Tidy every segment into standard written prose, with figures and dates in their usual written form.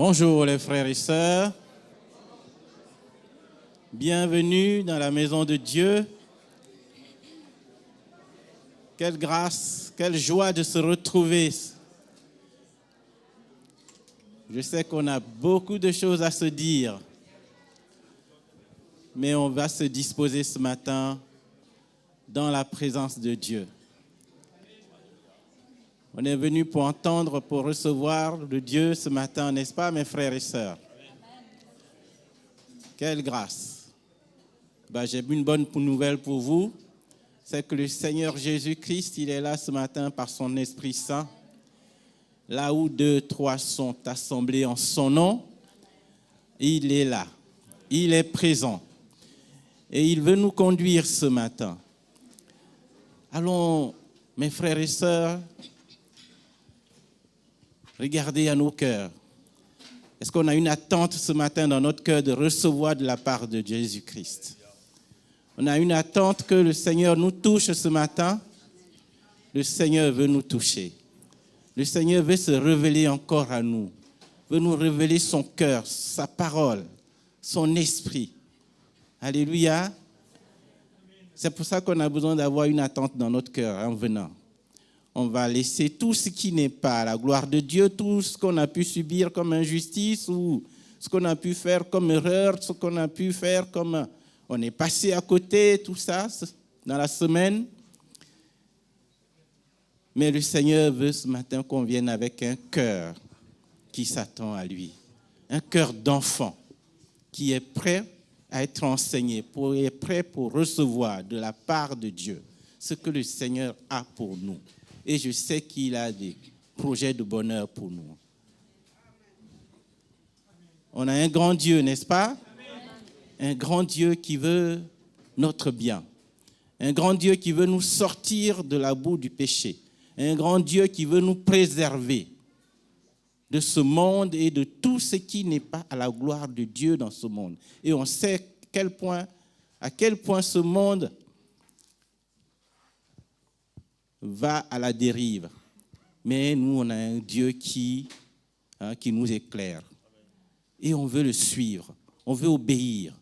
Bonjour les frères et sœurs, bienvenue dans la maison de Dieu. Quelle grâce, quelle joie de se retrouver. Je sais qu'on a beaucoup de choses à se dire, mais on va se disposer ce matin dans la présence de Dieu. On est venu pour entendre, pour recevoir de Dieu ce matin, n'est-ce pas, mes frères et sœurs? Quelle grâce! J'ai une bonne nouvelle pour vous, c'est que le Seigneur Jésus-Christ, il est là ce matin par son Esprit Saint. Là où 2, 3 sont assemblés en son nom, il est là, il est présent. Et il veut nous conduire ce matin. Allons, mes frères et sœurs, regardez à nos cœurs. Est-ce qu'on a une attente ce matin dans notre cœur de recevoir de la part de Jésus-Christ? On a une attente que le Seigneur nous touche ce matin. Le Seigneur veut nous toucher. Le Seigneur veut se révéler encore à nous. Veut nous révéler son cœur, sa parole, son esprit. Alléluia. C'est pour ça qu'on a besoin d'avoir une attente dans notre cœur en venant. On va laisser tout ce qui n'est pas la gloire de Dieu, tout ce qu'on a pu subir comme injustice ou ce qu'on a pu faire comme erreur, ce qu'on a pu faire comme on est passé à côté, tout ça dans la semaine. Mais le Seigneur veut ce matin qu'on vienne avec un cœur qui s'attend à lui, un cœur d'enfant qui est prêt à être enseigné, qui est prêt pour recevoir de la part de Dieu ce que le Seigneur a pour nous. Et je sais qu'il a des projets de bonheur pour nous. On a un grand Dieu, n'est-ce pas? Un grand Dieu qui veut notre bien. Un grand Dieu qui veut nous sortir de la boue du péché. Un grand Dieu qui veut nous préserver de ce monde et de tout ce qui n'est pas à la gloire de Dieu dans ce monde. Et on sait à quel point ce monde va à la dérive. Mais nous, on a un Dieu qui nous éclaire. Et on veut le suivre. On veut obéir.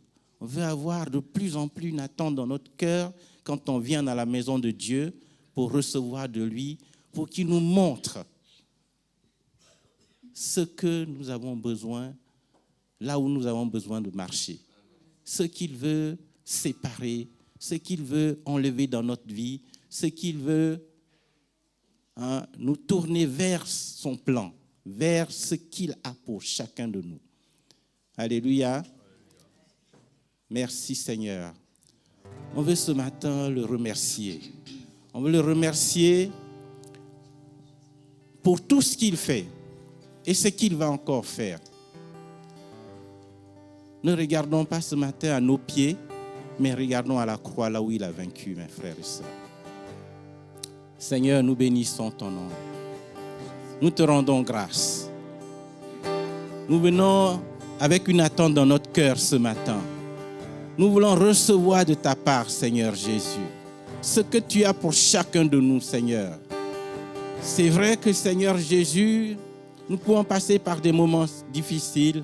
On veut avoir de plus en plus une attente dans notre cœur quand on vient dans la maison de Dieu pour recevoir de lui, pour qu'il nous montre ce que nous avons besoin, là où nous avons besoin de marcher. Ce qu'il veut séparer, ce qu'il veut enlever dans notre vie, ce qu'il veut nous tourner vers son plan, vers ce qu'il a pour chacun de nous. Alléluia. Merci Seigneur. On veut ce matin le remercier. On veut le remercier pour tout ce qu'il fait et ce qu'il va encore faire. Ne regardons pas ce matin à nos pieds, mais regardons à la croix, là où il a vaincu, mes frères et sœurs. Seigneur, nous bénissons ton nom. Nous te rendons grâce. Nous venons avec une attente dans notre cœur ce matin. Nous voulons recevoir de ta part, Seigneur Jésus, ce que tu as pour chacun de nous, Seigneur. C'est vrai que, Seigneur Jésus, nous pouvons passer par des moments difficiles,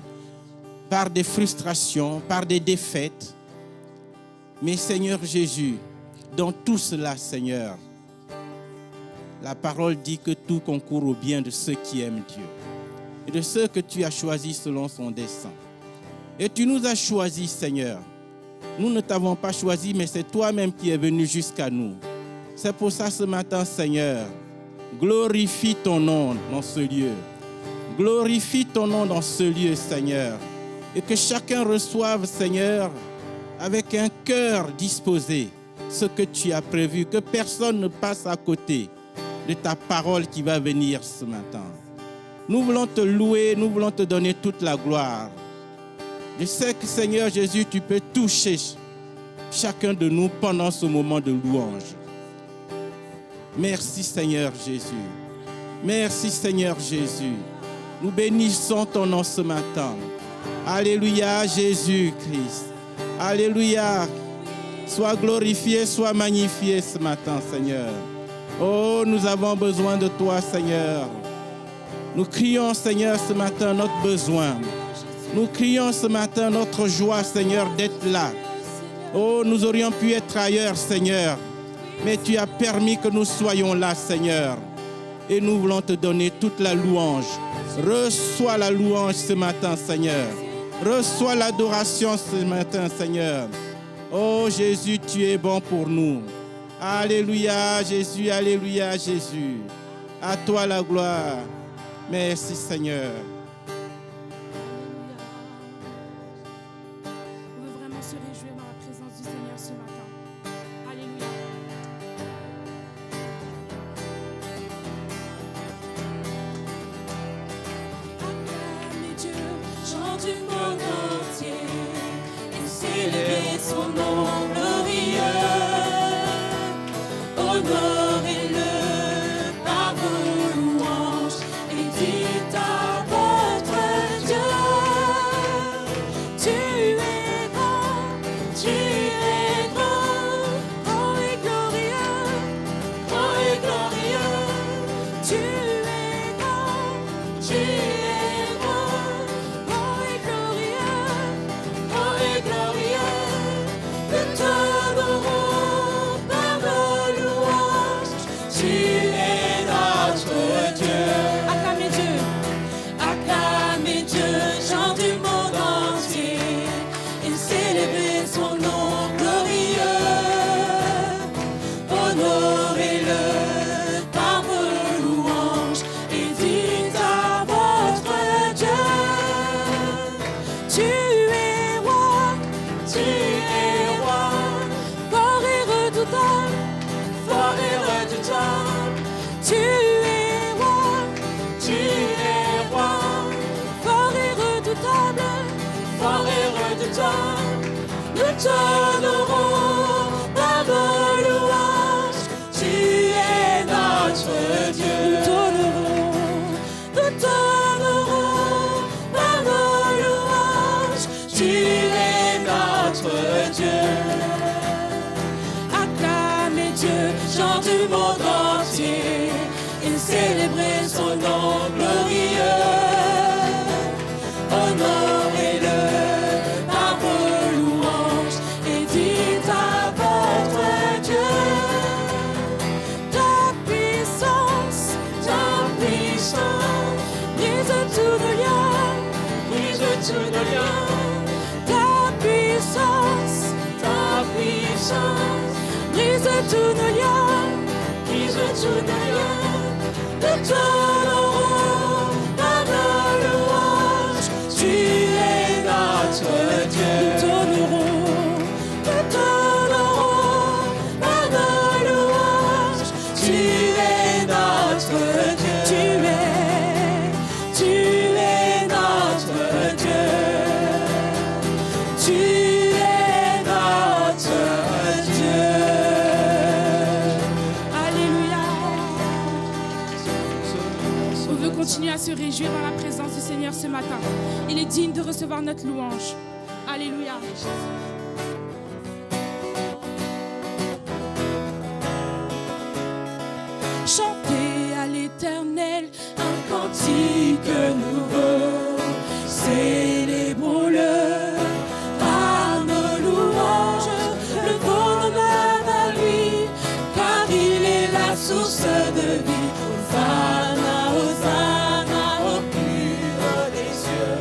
par des frustrations, par des défaites. Mais, Seigneur Jésus, dans tout cela, Seigneur, la parole dit que tout concourt au bien de ceux qui aiment Dieu et de ceux que tu as choisis selon son dessein. Et tu nous as choisis, Seigneur. Nous ne t'avons pas choisi, mais c'est toi-même qui es venu jusqu'à nous. C'est pour ça ce matin, Seigneur, glorifie ton nom dans ce lieu. Glorifie ton nom dans ce lieu, Seigneur. Et que chacun reçoive, Seigneur, avec un cœur disposé, ce que tu as prévu. Que personne ne passe à côté de ta parole qui va venir ce matin. Nous voulons te louer, nous voulons te donner toute la gloire. Je sais que, Seigneur Jésus, tu peux toucher chacun de nous pendant ce moment de louange. Merci, Seigneur Jésus. Merci, Seigneur Jésus. Nous bénissons ton nom ce matin. Alléluia, Jésus-Christ. Alléluia. Sois glorifié, sois magnifié ce matin, Seigneur. Oh, nous avons besoin de toi, Seigneur. Nous crions, Seigneur, ce matin notre besoin. Nous crions ce matin notre joie, Seigneur, d'être là. Oh, nous aurions pu être ailleurs, Seigneur, mais tu as permis que nous soyons là, Seigneur. Et nous voulons te donner toute la louange. Reçois la louange ce matin, Seigneur. Reçois l'adoration ce matin, Seigneur. Oh Jésus, tu es bon pour nous. Alléluia, Jésus, alléluia, Jésus. À toi la gloire. Merci, Seigneur. On veut vraiment se réjouir dans la présence du Seigneur ce matin. Alléluia. Acclamez Dieu, chant du monde entier, et célébrer son nom glorieux. Honorez-le par vos louanges et dites à votre Dieu, tu es grand, grand et glorieux, tu es grand, grand et glorieux, nous t'honorons par nos louanges, tu es notre Dieu. Acclamez Dieu, chant du monde entier, et célébrez son nom glorieux. Honorez-le par vos louanges et dites à votre Dieu, tu es roi, fort et redoutable, tu es roi, fort et redoutable, nous t'honorons par nos louanges, tu es notre Dieu. Nous t'honorons par nos louanges, tu es notre Dieu. Acclamez Dieu, chant du monde entier, et célébrez son nom glorieux. Honorez-le par vos louanges et dites à votre Dieu, ta puissance, brise tout nos liens, ta puissance, brise tous nos liens, nous t'honorons par nos louanges, tu es notre Dieu. Nous t'honorons par nos louanges, tu es notre Dieu. Tu es notre Dieu. Tu es notre Dieu. Alléluia. On veut continuer à se réjouir dans la présence du Seigneur ce matin. Il est digne de recevoir notre louange. Alléluia. Chantez à l'Éternel un cantique nouveau. Célébrons-le par nos louanges. Levons nos mains à lui, car il est la source de vie. Hosanna, Hosanna au plus haut des cieux.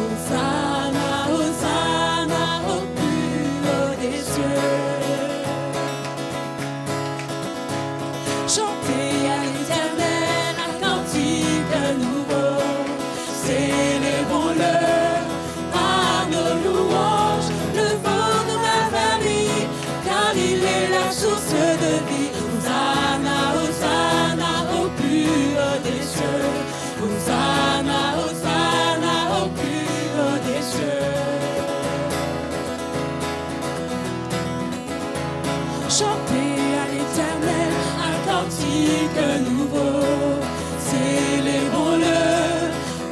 Hosanna, Hosanna au plus haut des cieux. Chantez à l'Éternel un cantique nouveau. Célébrons-le par nos louanges. Levons nos mains vers lui, car il est la source de vie. Hosanna, Hosanna au plus haut des cieux. Hosanna, Hosanna au plus haut des cieux. Chantez à l'Éternel un cantique nouveau. Célébrons-le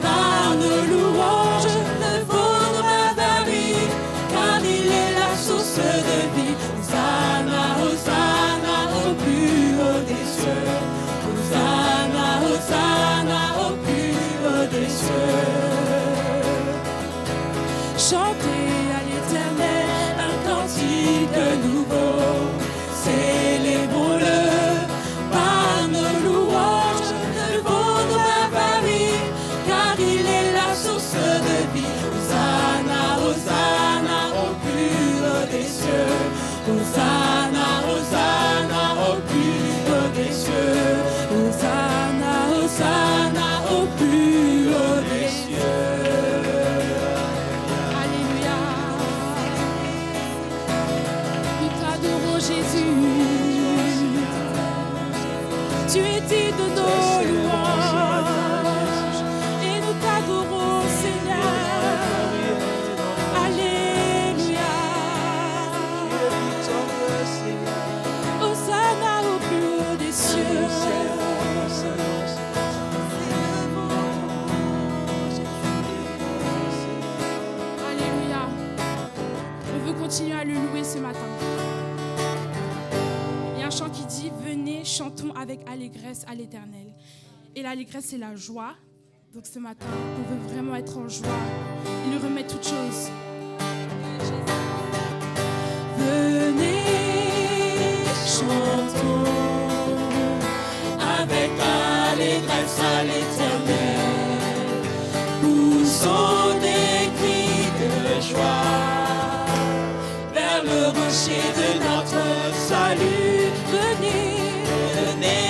par nos louanges. Levons nos mains vers lui, car il est la source de vie. Hosanna, Hosanna au plus haut des cieux. Hosanna, Hosanna au plus des cieux. Hosanna, Hosanna au plus haut des cieux. Hosanna, Hosanna au plus haut des cieux. Alléluia. Nous t'adorons Jésus. Tu es digne de nos louanges et nous t'adorons Seigneur. Alléluia. Hosanna au plus haut des cieux. Alléluia. On veut continuer à le louer ce matin. Il y a un chant qui dit « Venez, chantons avec allégresse à l'Éternel ». Et l'allégresse, c'est la joie. Donc ce matin, on veut vraiment être en joie. Il nous remet toutes choses. Venez, chantons avec allégresse à l'Éternel. Poussons des cris de joie vers le rocher de notre salut. Venez, venez,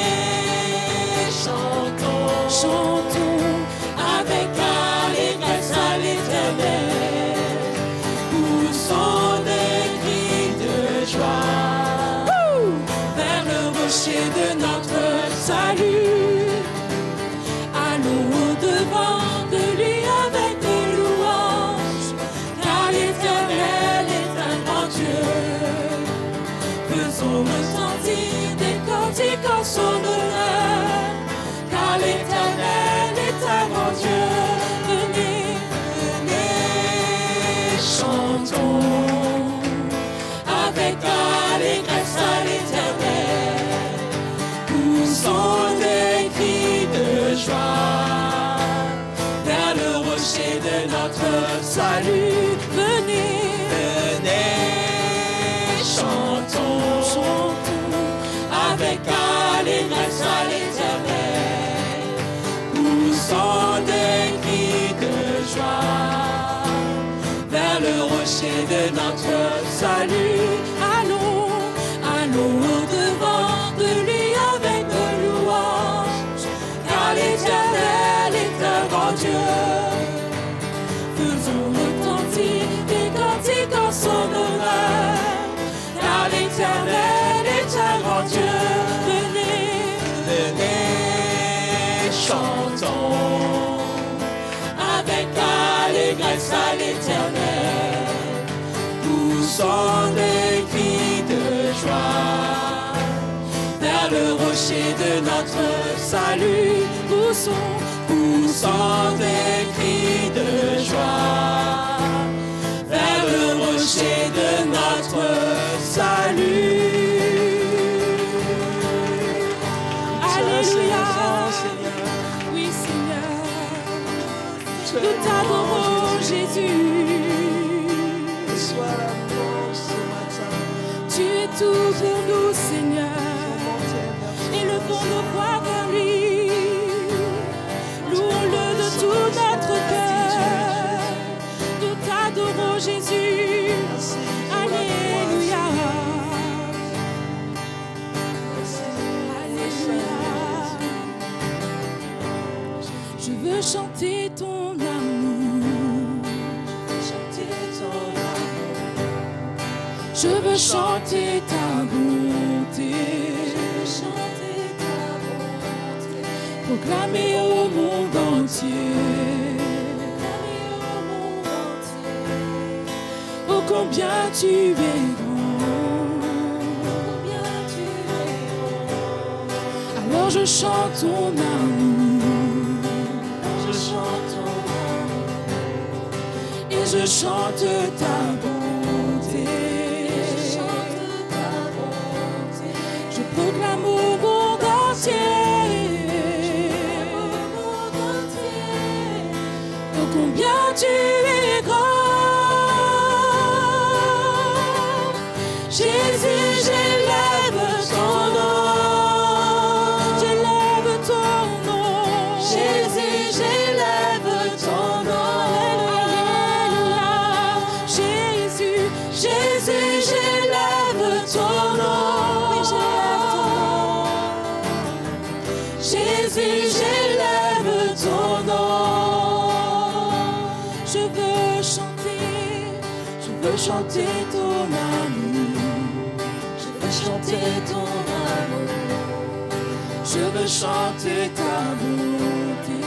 chantons, chantons avec allégresse à l'Éternel. Poussons des cris de joie vers le rocher de notre salut. Allons au-devant de lui avec des louanges, car l'Éternel est un grand Dieu. Faisons ressentir des cantiques en son honneur, car l'Éternel est un grand Dieu. Venez, venez, chantons avec allégresse à l'Éternel. Poussons des cris de joie vers le rocher de notre salut. Venez, venez, chantons, chantons avec allégresse à l'Éternel. Poussons des cris de joie vers le rocher de notre salut. Allons, allons au-devant de lui avec de louanges, car l'Éternel est un grand Dieu. Faisons retentir des cantiques en son honneur, car l'Éternel est un grand Dieu. Venez, venez, chantons avec allégresse à l'Éternel. Poussons des cris de joie vers le rocher de notre salut. Poussons, poussons des cris de joie vers le rocher de notre salut. Alléluia. Oui, Seigneur, nous t'adorons, Jésus. Tu es tout pour nous, Seigneur. Élevons nos voix vers lui. Louons-le de tout notre cœur. Nous t'adorons, Jésus. Alléluia. Alléluia. Je veux chanter ton amour. Je veux chanter ta bonté. Proclamer au monde entier. Oh combien tu es grand. Alors je chante ton amour. Et je chante ta bonté. Je proclame au monde entier. Oh combien tu es grand. Jésus, j'élève ton nom. J'élève ton nom. Jésus, j'élève ton nom. Alléluia. Jésus, Jésus, chanter ton amour. Je veux chanter ton amour. Je veux chanter ta bonté.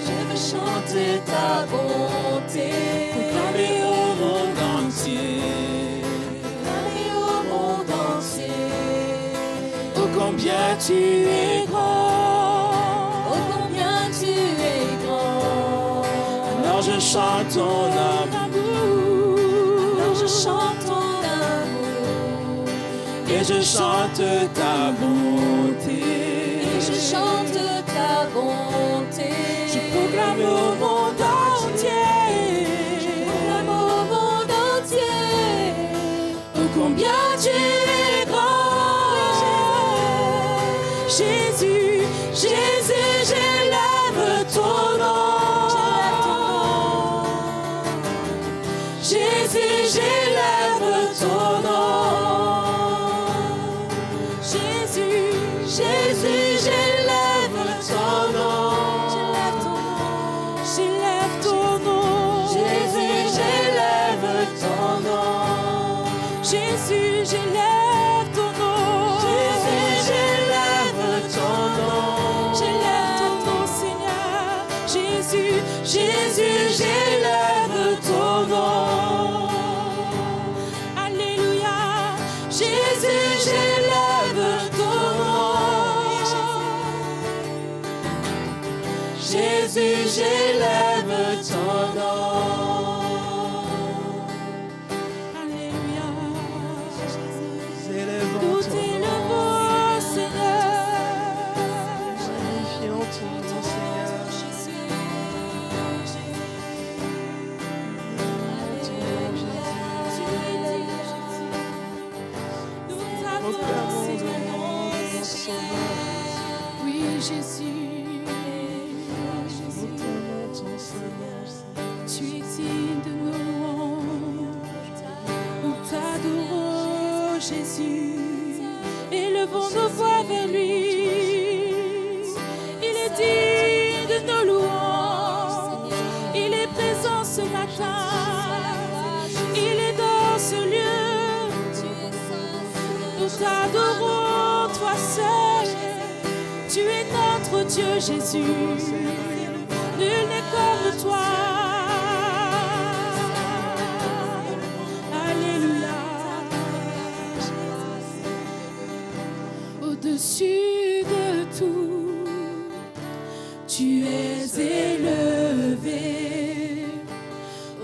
Je veux chanter ta bonté. Proclamer au monde entier. Proclamer au monde entier. Oh combien tu es grand. Oh combien tu es grand. Alors je chante ton amour. Alors je chante ton amour. Et je chante ta bonté. Et je chante ta bonté. Je proclame au monde entier. Je proclame au monde entier. Oh combien tu es grand. Jésus, Jésus, j'élève ton nom. Jésus, j'élève ton nom. Jésus, Jésus, j'élève ton nom. J'élève ton nom. Jésus, j'élève ton nom. Jésus, j'élève ton nom. Jésus, j'élève ton nom. J'élève ton nom, Seigneur. Jésus, Jésus, j'élève ton nom. Alléluia. Jésus, j'élève ton nom. Jésus, j'élève ton nom. Alléluia. Nous t'élevons, Seigneur. Magnifions ton nom, Seigneur. Proclamons ton nom, ton Sauveur. Oui, Jésus. Ton nom, ton Seigneur. Tu es digne de nos louanges. Nous t'adorons, Jésus. Élevons nos voix vers lui. Il est digne de nos louanges. Il est présent ce matin. Il est dans ce lieu. Nous t'adorons, toi seul. Tu es notre Dieu, Jésus. Nul n'est comme toi. Alléluia. Au-dessus de tout, tu es élevé.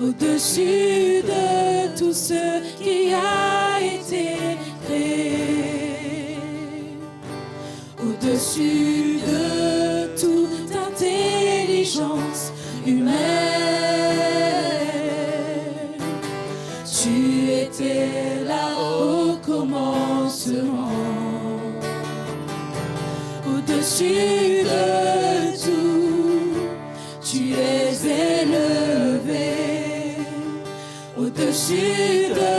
Au-dessus de tout ce qui a été créé. Au-dessus de toute intelligence humaine. Tu étais là au commencement. Au-dessus de tout, tu es élevé. Au-dessus de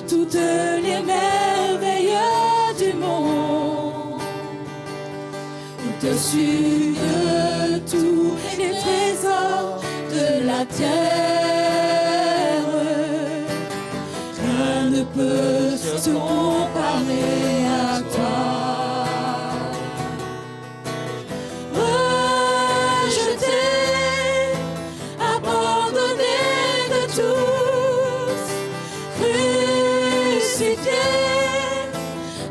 toutes les merveilles du monde. Au-dessus de tous les trésors de la terre. Rien ne peut se comparer à toi. Rejeté, abandonné de tous, crucifié,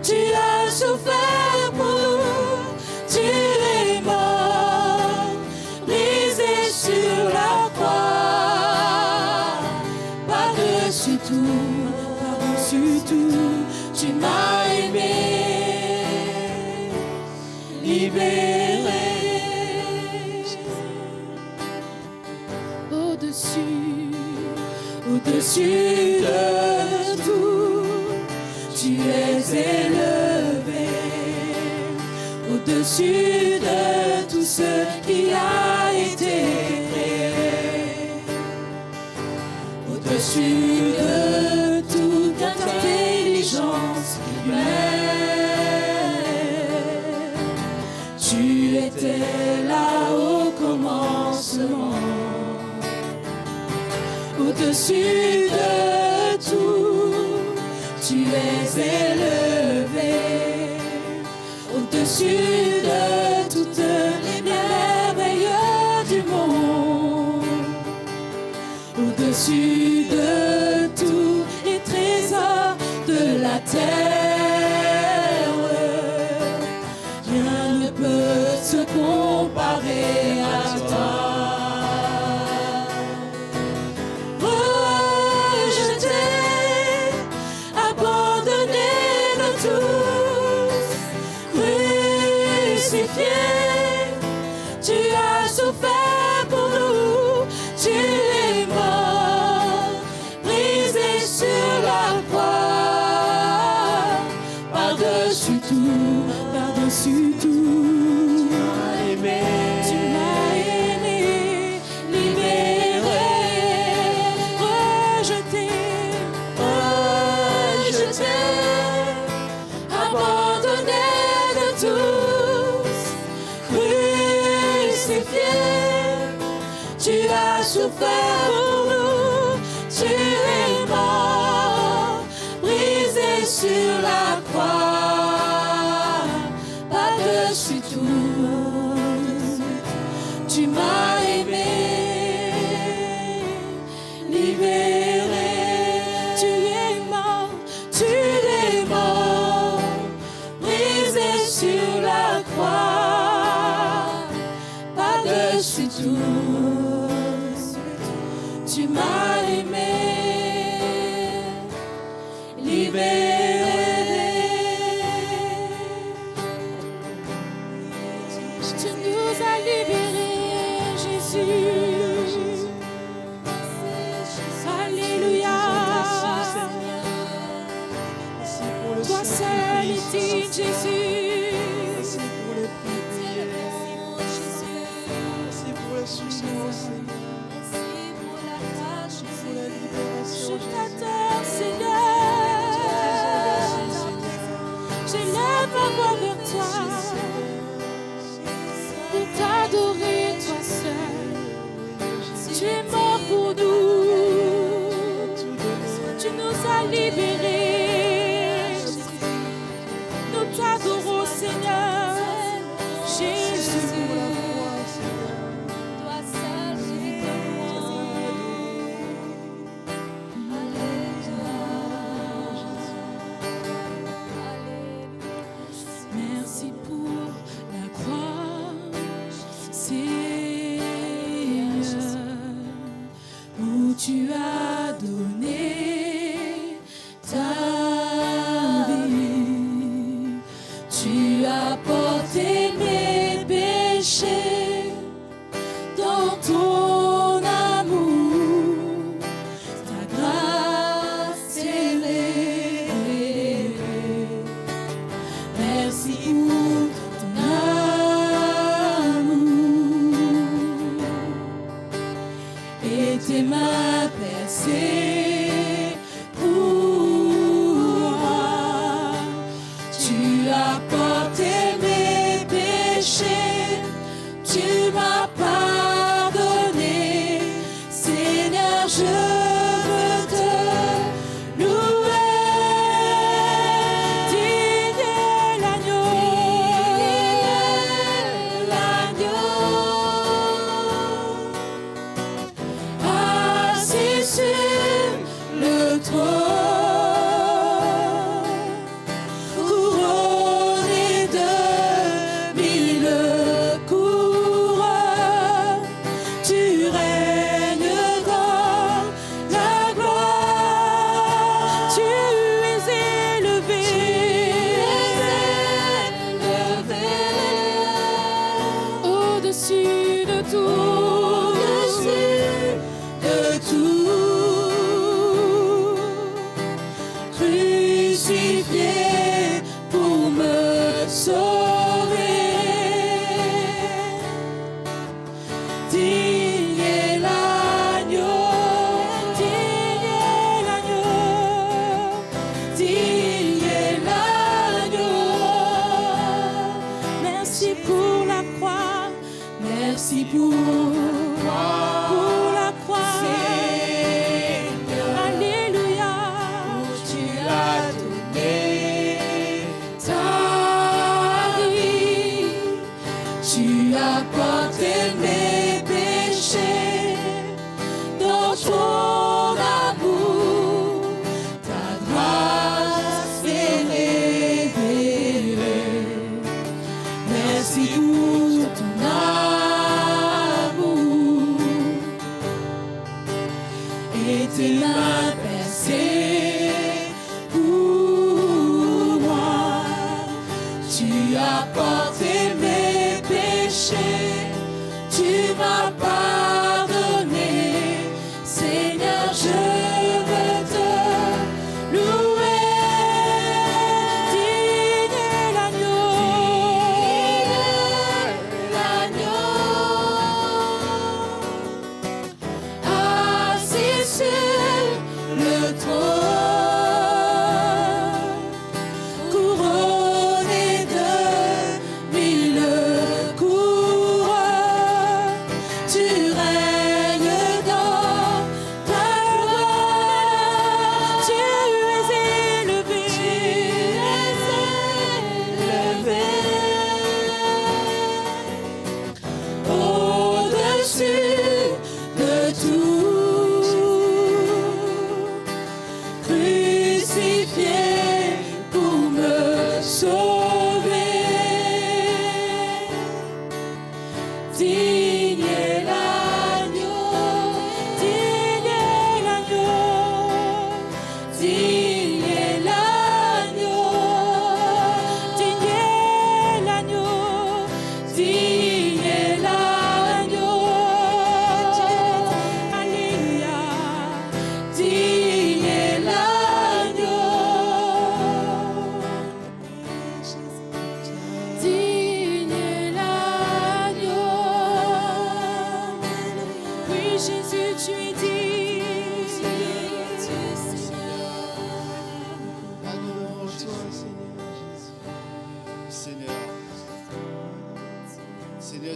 tu as souffert pour nous, tu es mort, brisé sur la croix. Par-dessus tout, tu m'as aimé, libéré. Au-dessus de tout, tu es élevé. Au-dessus de tout ce qui a été créé. Au-dessus de toute intelligence humaine. Tu étais là au commencement. Au-dessus de tout, élevé, au-dessus de toutes les merveilles du monde, au-dessus de tous les trésors de la terre. Rien ne peut se comparer à toi. Rejeté, abandonné de tous, crucifié, tu as souffert pour nous, tu es mort, brisé sur la croix, par-dessus tout, par-dessus tout. Tu m'as aimé, libéré, rejeté, rejeté, abandonné de tous, crucifié, tu as souffert pour nous, tu es mort, brisé sur la croix, par-dessus tout. Tu m'as aimé, libéré, tu es mort, brisé sur la croix, par-dessus tout. Tu m'as aimé, libéré. Tu nous as libérés, Jésus. Alléluia. Toi seul est digne, Jésus. Merci pour les prières. Merci pour la soumission, Seigneur. Pour la libération, Je t'adore, Jésus. Seigneur. J'élève ma voix vers toi. Pour t'adorer, toi seul. Tu es mort pour nous. Tu nous as libérés. Nous t'adorons, Seigneur. Jésus. Toi seul, merci pour la croix, Seigneur, où tu as donné ta vie. Tu as porté mes péchés dans ton amour, ta grâce élevée. Merci pour ton amour et tes mains percées pour moi. Tu as porté mes péchés, tu m'as pardonné. Seigneur, je veux te louer. Digne est l'agneau, assis sur le trône, couronné de 1000 couronnes. Tu règnes dans la gloire, tu es élevé, au-dessus de tout, crucifié pour me sauver. Digne est l'agneau, digne est l'agneau, digne est l'agneau. Merci pour la croix, merci pour la croix. Alléluia. Tu as donné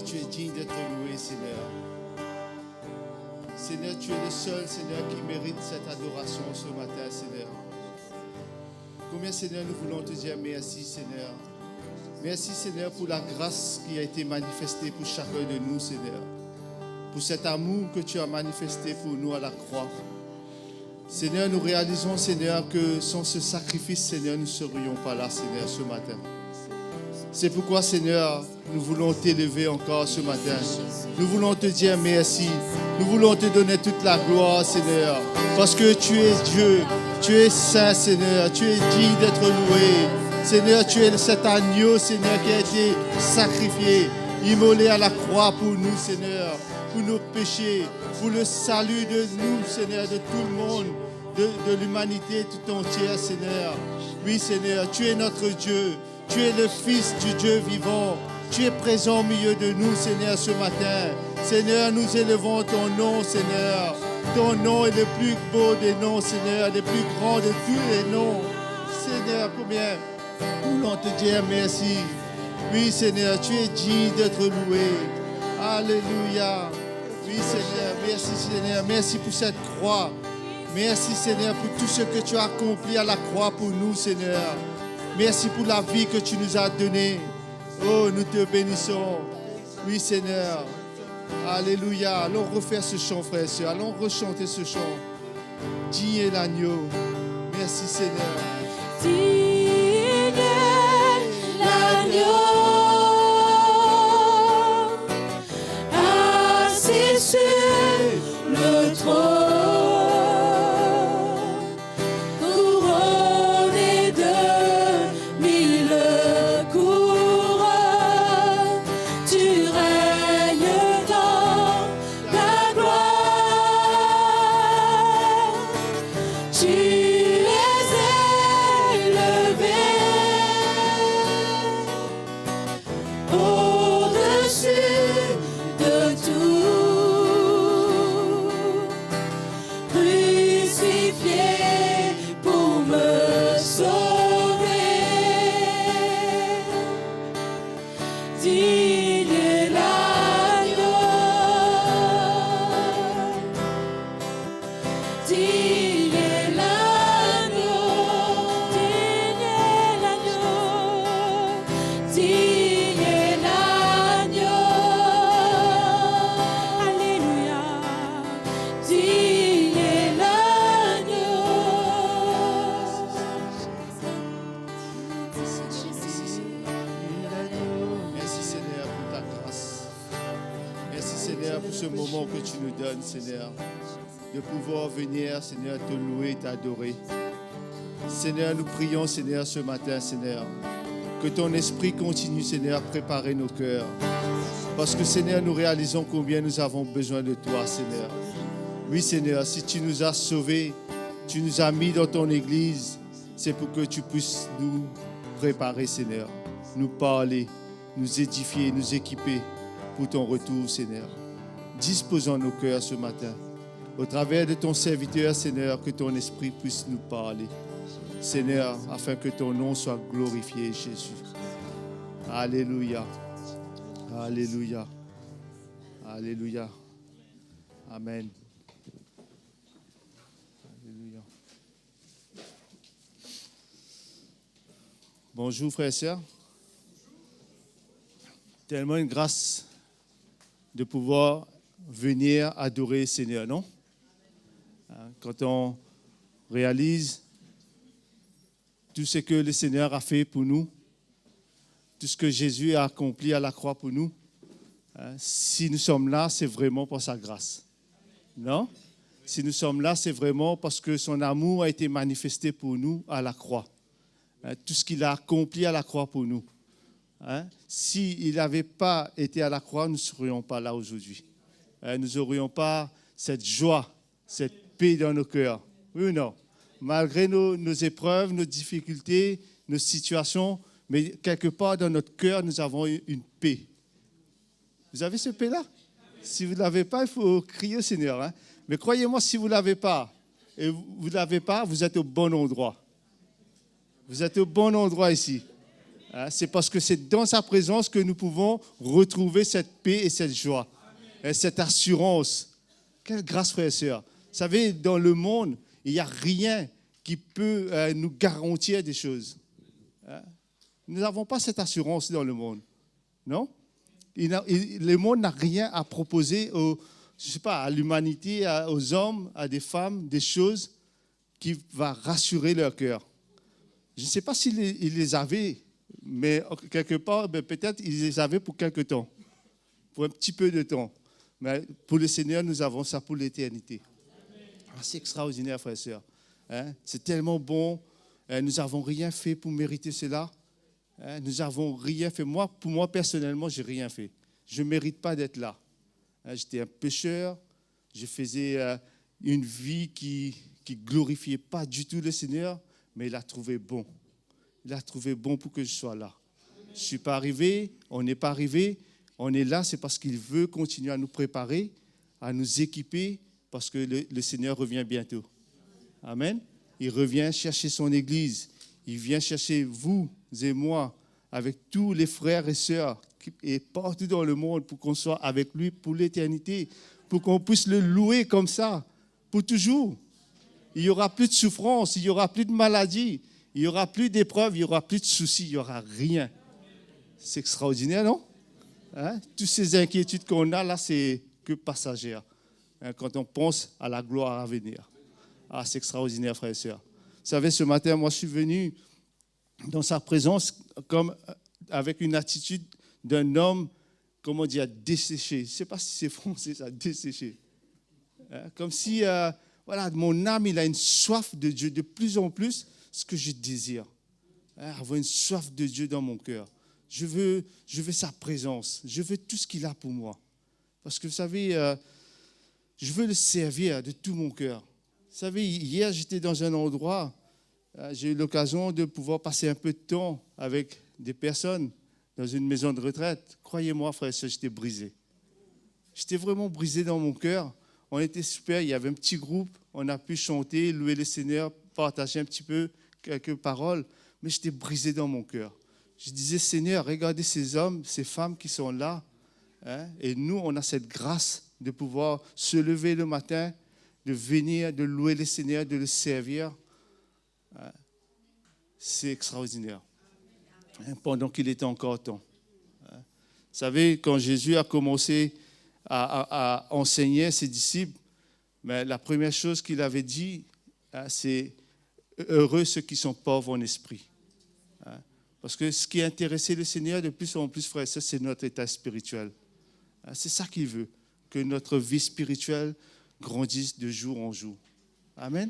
tu es digne d'être loué, Seigneur. Seigneur, tu es le seul, Seigneur, qui mérite cette adoration ce matin, Seigneur. Combien, Seigneur, nous voulons te dire merci, Seigneur. Merci, Seigneur, pour la grâce qui a été manifestée pour chacun de nous, Seigneur. Pour cet amour que tu as manifesté pour nous à la croix. Seigneur, nous réalisons, Seigneur, que sans ce sacrifice, Seigneur, nous ne serions pas là, Seigneur, ce matin. C'est pourquoi, Seigneur, nous voulons t'élever encore ce matin. Nous voulons te dire merci. Nous voulons te donner toute la gloire, Seigneur. Parce que tu es Dieu. Tu es saint, Seigneur. Tu es digne d'être loué. Seigneur, tu es cet agneau, Seigneur, qui a été sacrifié, immolé à la croix pour nous, Seigneur. Pour nos péchés, pour le salut de nous, Seigneur, de tout le monde, de l'humanité tout entière, Seigneur. Oui, Seigneur, tu es notre Dieu. Tu es le Fils du Dieu vivant. Tu es présent au milieu de nous, Seigneur, ce matin. Seigneur, nous élevons ton nom, Seigneur. Ton nom est le plus beau des noms, Seigneur, le plus grand de tous les noms. Seigneur, combien nous voulons te dire merci. Oui, Seigneur, tu es digne d'être loué. Alléluia. Oui, Seigneur, merci, Seigneur. Merci pour cette croix. Merci, Seigneur, pour tout ce que tu as accompli à la croix pour nous, Seigneur. Merci pour la vie que tu nous as donnée. Oh, nous te bénissons. Oui, Seigneur. Alléluia. Allons refaire ce chant, frères et sœurs. Allons rechanter ce chant. Digne est l'agneau. Merci, Seigneur. Digne est l'agneau, assis sur le trône. Seigneur, de pouvoir venir, Seigneur, te louer et t'adorer. Seigneur, nous prions, Seigneur, ce matin, Seigneur, que ton esprit continue, Seigneur, à préparer nos cœurs. Parce que, Seigneur, nous réalisons combien nous avons besoin de toi, Seigneur. Oui, Seigneur, si tu nous as sauvés, tu nous as mis dans ton église, c'est pour que tu puisses nous préparer, Seigneur, nous parler, nous édifier, nous équiper pour ton retour, Seigneur. Disposons nos cœurs ce matin. Au travers de ton serviteur, Seigneur, que ton esprit puisse nous parler. Seigneur, afin que ton nom soit glorifié, Jésus. Alléluia. Alléluia. Alléluia. Amen. Alléluia. Bonjour, frères et sœurs. Tellement une grâce de pouvoir venir adorer le Seigneur, non? Quand on réalise tout ce que le Seigneur a fait pour nous, tout ce que Jésus a accompli à la croix pour nous, si nous sommes là, c'est vraiment pour sa grâce. Non? Si nous sommes là, c'est vraiment parce que son amour a été manifesté pour nous à la croix. Tout ce qu'il a accompli à la croix pour nous. S'il n'avait pas été à la croix, nous ne serions pas là aujourd'hui. Nous n'aurions pas cette joie, cette paix dans nos cœurs. Oui ou non? Malgré nos épreuves, nos difficultés, nos situations, mais quelque part dans notre cœur, nous avons une paix. Vous avez ce paix-là? Si vous ne l'avez pas, il faut crier au Seigneur. Mais croyez-moi, si vous ne l'avez pas, et vous ne l'avez pas, vous êtes au bon endroit. Vous êtes au bon endroit ici. Hein, c'est parce que c'est dans sa présence que nous pouvons retrouver cette paix et cette joie, et cette assurance. Quelle grâce, frères et sœurs. Vous savez, dans le monde, il n'y a rien qui peut nous garantir des choses. Hein? Nous n'avons pas cette assurance dans le monde. Non? Le monde n'a rien à proposer à l'humanité, aux hommes, à des femmes, des choses qui vont rassurer leur cœur. Je ne sais pas s'ils les avaient, mais quelque part, peut-être ils les avaient pour quelque temps, pour un petit peu de temps. Mais pour le Seigneur, nous avons ça pour l'éternité. Ah, c'est extraordinaire, frères et sœurs. Hein? C'est tellement bon. Nous n'avons rien fait pour mériter cela. Hein? Nous n'avons rien fait. Pour moi, personnellement, je n'ai rien fait. Je ne mérite pas d'être là. Hein? J'étais un pécheur. Je faisais une vie qui ne glorifiait pas du tout le Seigneur, mais il a trouvé bon. Il a trouvé bon pour que je sois là. Je ne suis pas arrivé, on n'est pas arrivé. On est là, c'est parce qu'il veut continuer à nous préparer, à nous équiper, parce que le Seigneur revient bientôt. Amen. Il revient chercher son Église. Il vient chercher vous et moi, avec tous les frères et sœurs, et partout dans le monde, pour qu'on soit avec lui pour l'éternité, pour qu'on puisse le louer comme ça, pour toujours. Il n'y aura plus de souffrance, il n'y aura plus de maladie, il n'y aura plus d'épreuves, il n'y aura plus de soucis, il n'y aura rien. C'est extraordinaire, non? Hein? Toutes ces inquiétudes qu'on a là, c'est que passagère. Hein? Quand on pense à la gloire à venir. Ah, c'est extraordinaire, frères et sœurs. Vous savez, ce matin, moi, je suis venu dans sa présence comme avec une attitude d'un homme, comment dire, desséché. Je ne sais pas si c'est français, ça, desséché. Hein? Comme si, voilà, mon âme, il a une soif de Dieu, de plus en plus, ce que je désire. Hein? Avoir une soif de Dieu dans mon cœur. Je veux sa présence. Je veux tout ce qu'il a pour moi. Parce que, vous savez, je veux le servir de tout mon cœur. Vous savez, hier, j'étais dans un endroit, j'ai eu l'occasion de pouvoir passer un peu de temps avec des personnes dans une maison de retraite. Croyez-moi, frère et sœur, j'étais brisé. J'étais vraiment brisé dans mon cœur. On était super, il y avait un petit groupe, on a pu chanter, louer le Seigneur, partager un petit peu quelques paroles, mais j'étais brisé dans mon cœur. Je disais, Seigneur, regardez ces hommes, ces femmes qui sont là. Hein, et nous, on a cette grâce de pouvoir se lever le matin, de venir, de louer le Seigneur, de le servir. Hein, c'est extraordinaire. Hein, pendant qu'il était encore temps. Hein, vous savez, quand Jésus a commencé à enseigner ses disciples, mais la première chose qu'il avait dit, hein, c'est « Heureux ceux qui sont pauvres en esprit ». Parce que ce qui intéressait le Seigneur de plus en plus, frères et sœurs, c'est notre état spirituel. C'est ça qu'il veut, que notre vie spirituelle grandisse de jour en jour. Amen.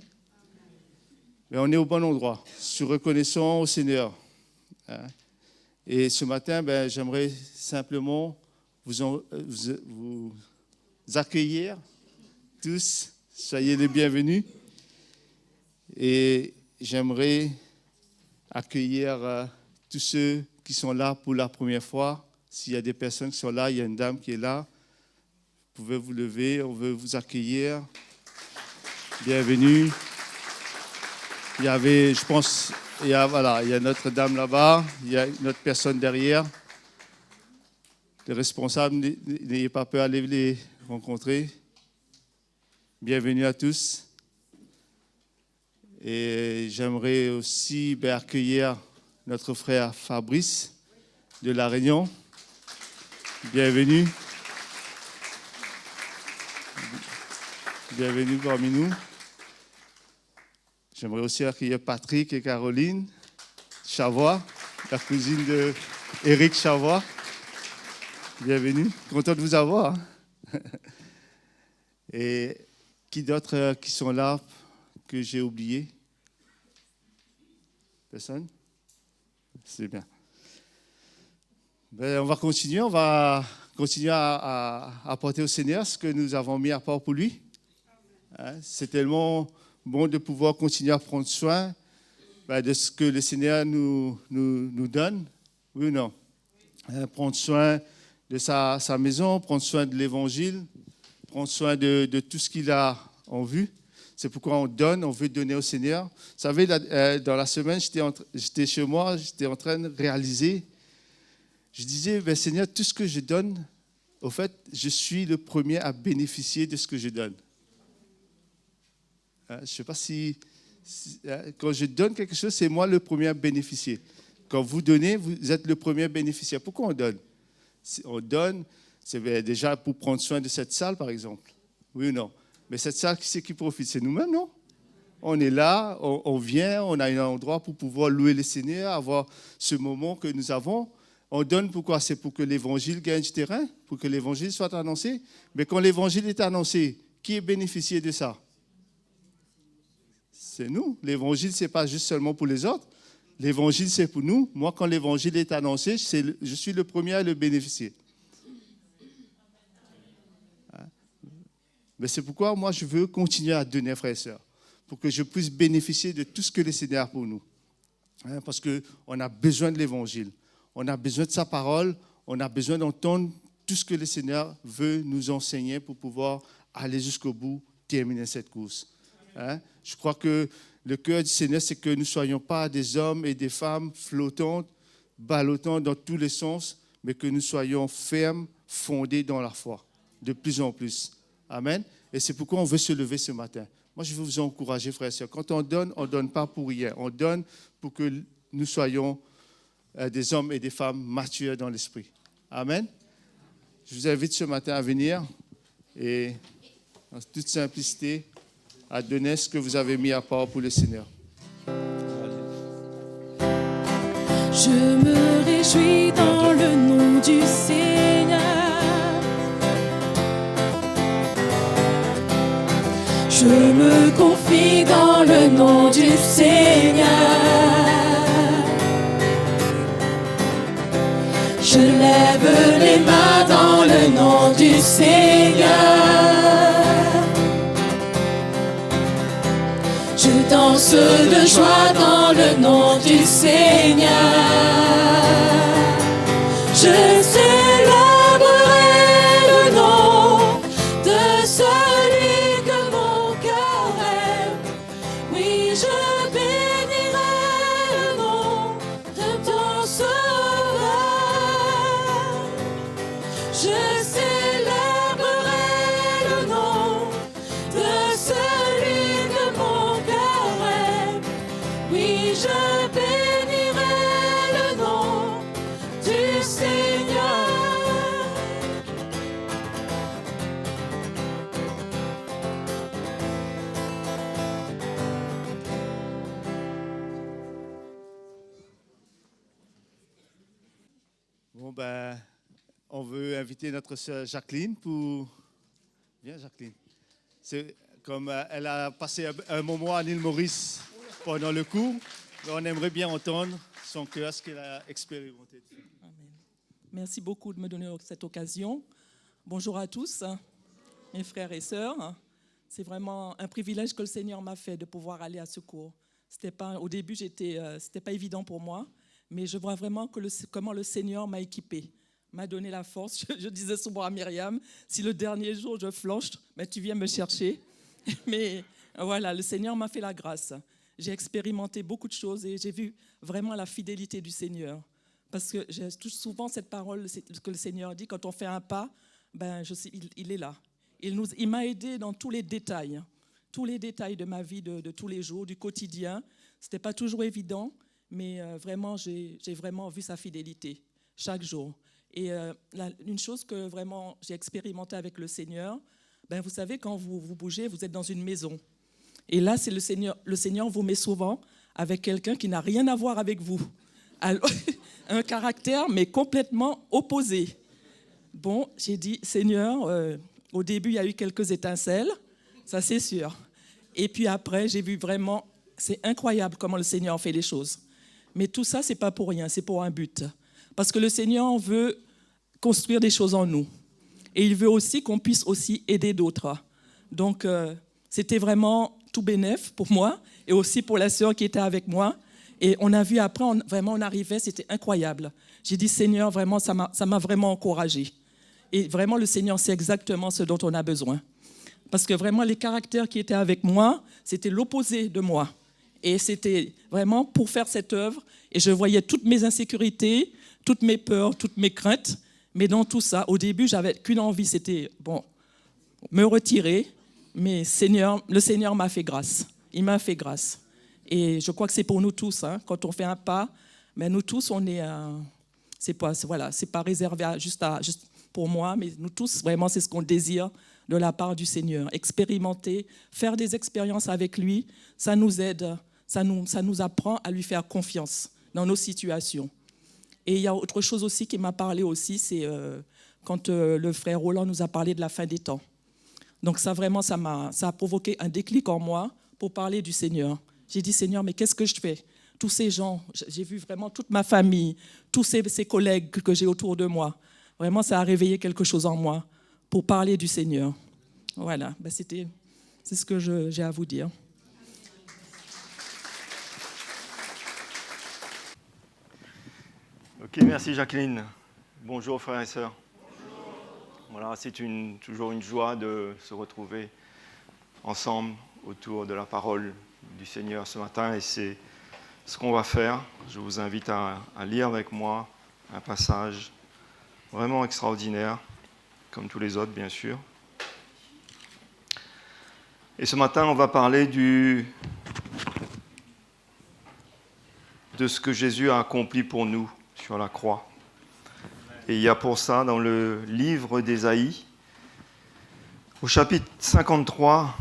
Mais on est au bon endroit. Je suis reconnaissant au Seigneur. Et ce matin, j'aimerais simplement vous accueillir tous. Soyez les bienvenus. Et j'aimerais accueillir tous ceux qui sont là pour la première fois. S'il y a des personnes qui sont là, il y a une dame qui est là. Vous pouvez vous lever, on veut vous accueillir. Bienvenue. Il y avait, je pense, il y a notre dame là-bas, il y a une autre personne derrière. Les responsables, n'ayez pas peur d'aller les rencontrer. Bienvenue à tous. Et j'aimerais aussi accueillir notre frère Fabrice de La Réunion. Bienvenue. Bienvenue parmi nous. J'aimerais aussi accueillir Patrick et Caroline Chavois, la cousine d'Éric Chavois. Bienvenue. Content de vous avoir. Et qui d'autres qui sont là que j'ai oublié? Personne? C'est bien. On va continuer à apporter au Seigneur ce que nous avons mis à part pour lui. C'est tellement bon de pouvoir continuer à prendre soin de ce que le Seigneur nous donne. Oui ou non? Prendre soin de sa maison, prendre soin de l'Évangile, prendre soin de tout ce qu'il a en vue. Vous C'est pourquoi on donne, on veut donner au Seigneur. Vous savez, dans la semaine, j'étais chez moi, j'étais en train de réaliser. Je disais, ben, Seigneur, tout ce que je donne, au fait, je suis le premier à bénéficier de ce que je donne. Je ne sais pas si quand je donne quelque chose, c'est moi le premier à bénéficier. Quand vous donnez, vous êtes le premier bénéficiaire. Pourquoi on donne? On donne, c'est déjà pour prendre soin de cette salle, par exemple. Oui ou non? Mais cette salle, qui c'est qui profite? C'est nous-mêmes, non? On est là, on vient, on a un endroit pour pouvoir louer le Seigneur, avoir ce moment que nous avons. On donne pourquoi? C'est pour que l'Évangile gagne du terrain, pour que l'Évangile soit annoncé. Mais quand l'Évangile est annoncé, qui est bénéficié de ça? C'est nous. L'Évangile, ce n'est pas juste seulement pour les autres. L'Évangile, c'est pour nous. Moi, quand l'Évangile est annoncé, je suis le premier à le bénéficier. Mais c'est pourquoi moi, je veux continuer à donner, frères et sœurs, pour que je puisse bénéficier de tout ce que le Seigneur a pour nous. Parce qu'on a besoin de l'Évangile. On a besoin de sa parole. On a besoin d'entendre tout ce que le Seigneur veut nous enseigner pour pouvoir aller jusqu'au bout, terminer cette course. Je crois que le cœur du Seigneur, c'est que nous ne soyons pas des hommes et des femmes flottantes, ballottant dans tous les sens, mais que nous soyons fermes, fondés dans la foi, de plus en plus. Amen. Et c'est pourquoi on veut se lever ce matin. Moi, je veux vous encourager, frères et sœurs. Quand on ne donne pas pour rien. On donne pour que nous soyons des hommes et des femmes matures dans l'esprit. Amen. Je vous invite ce matin à venir et, en toute simplicité, à donner ce que vous avez mis à part pour le Seigneur. Je me réjouis dans le nom du Seigneur. Je me confie dans le nom du Seigneur. Je lève les mains dans le nom du Seigneur. Je danse de joie dans le nom du Seigneur. Je célébrerai le nom de celui que mon cœur aime. Oui, je bénirai le nom de ton sauveur. Je célébrerai le nom de celui que mon cœur aime. Oui, je bénirai le nom du Seigneur. Bon, ben, on veut inviter notre sœur Jacqueline pour... Viens, Jacqueline. C'est comme elle a passé un moment à l'île Maurice pendant le cours, on aimerait bien entendre son cœur, ce qu'elle a expérimenté. Amen. Merci beaucoup de me donner cette occasion. Bonjour à tous, mes frères et sœurs. C'est vraiment un privilège que le Seigneur m'a fait de pouvoir aller à ce cours. Au début, c'était pas évident pour moi, mais je vois vraiment comment le Seigneur m'a équipé, m'a donné la force. Je disais souvent à Myriam, si le dernier jour je flanche, ben, tu viens me chercher. Mais voilà, le Seigneur m'a fait la grâce. J'ai expérimenté beaucoup de choses et j'ai vu vraiment la fidélité du Seigneur. Parce que j'ai souvent cette parole que le Seigneur dit, quand on fait un pas, ben, il est là. Il m'a aidé dans tous les détails de ma vie de tous les jours, du quotidien. Ce n'était pas toujours évident, mais vraiment, j'ai vraiment vu sa fidélité chaque jour. Et une chose que vraiment j'ai expérimenté avec le Seigneur, ben, vous savez, quand vous bougez, vous êtes dans une maison. Et là, c'est le Seigneur vous met souvent avec quelqu'un qui n'a rien à voir avec vous. Alors, un caractère, mais complètement opposé. Bon, j'ai dit, Seigneur, au début, il y a eu quelques étincelles, ça c'est sûr. Et puis après, j'ai vu vraiment, c'est incroyable comment le Seigneur fait les choses. Mais tout ça, c'est pas pour rien, c'est pour un but. Parce que le Seigneur veut construire des choses en nous. Et il veut aussi qu'on puisse aussi aider d'autres. Donc, c'était vraiment tout bénef pour moi et aussi pour la sœur qui était avec moi. Et on a vu après, on arrivait, c'était incroyable. J'ai dit, Seigneur, vraiment, ça m'a vraiment encouragée. Et vraiment, le Seigneur sait exactement ce dont on a besoin. Parce que vraiment, les caractères qui étaient avec moi, c'était l'opposé de moi. Et c'était vraiment pour faire cette œuvre. Et je voyais toutes mes insécurités, toutes mes peurs, toutes mes craintes. Mais dans tout ça, au début, j'avais qu'une envie, c'était, me retirer. Mais le Seigneur m'a fait grâce. Il m'a fait grâce. Et je crois que c'est pour nous tous. Quand on fait un pas, mais nous tous, on est... c'est pas réservé juste pour moi, mais nous tous, vraiment, c'est ce qu'on désire de la part du Seigneur. Expérimenter, faire des expériences avec lui, ça nous aide, ça nous apprend à lui faire confiance dans nos situations. Et il y a autre chose aussi qui m'a parlé aussi, c'est quand le frère Roland nous a parlé de la fin des temps. Donc ça, vraiment, ça a provoqué un déclic en moi pour parler du Seigneur. J'ai dit, Seigneur, mais qu'est-ce que je fais ? Tous ces gens, j'ai vu vraiment toute ma famille, tous ces collègues que j'ai autour de moi. Vraiment, ça a réveillé quelque chose en moi pour parler du Seigneur. Voilà, c'est ce que j'ai à vous dire. Ok, merci Jacqueline. Bonjour frères et sœurs. Voilà, c'est toujours une joie de se retrouver ensemble autour de la parole du Seigneur ce matin, et c'est ce qu'on va faire. Je vous invite à lire avec moi un passage vraiment extraordinaire, comme tous les autres bien sûr. Et ce matin, on va parler de ce que Jésus a accompli pour nous sur la croix. Et il y a pour ça, dans le livre d'Ésaïe, au chapitre 53,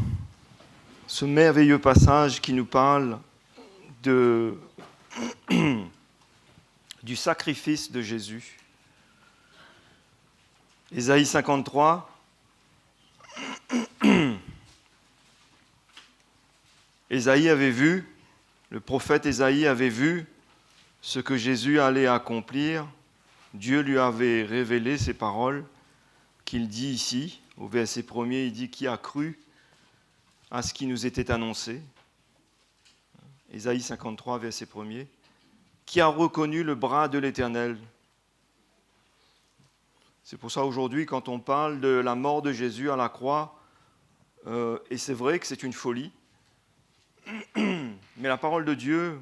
ce merveilleux passage qui nous parle du sacrifice de Jésus. Ésaïe 53, le prophète Ésaïe avait vu ce que Jésus allait accomplir. Dieu lui avait révélé ces paroles qu'il dit ici, au verset 1er, il dit « Qui a cru à ce qui nous était annoncé ?» Ésaïe 53, verset 1er. « Qui a reconnu le bras de l'Éternel ?» C'est pour ça aujourd'hui, quand on parle de la mort de Jésus à la croix, et c'est vrai que c'est une folie, mais la parole de Dieu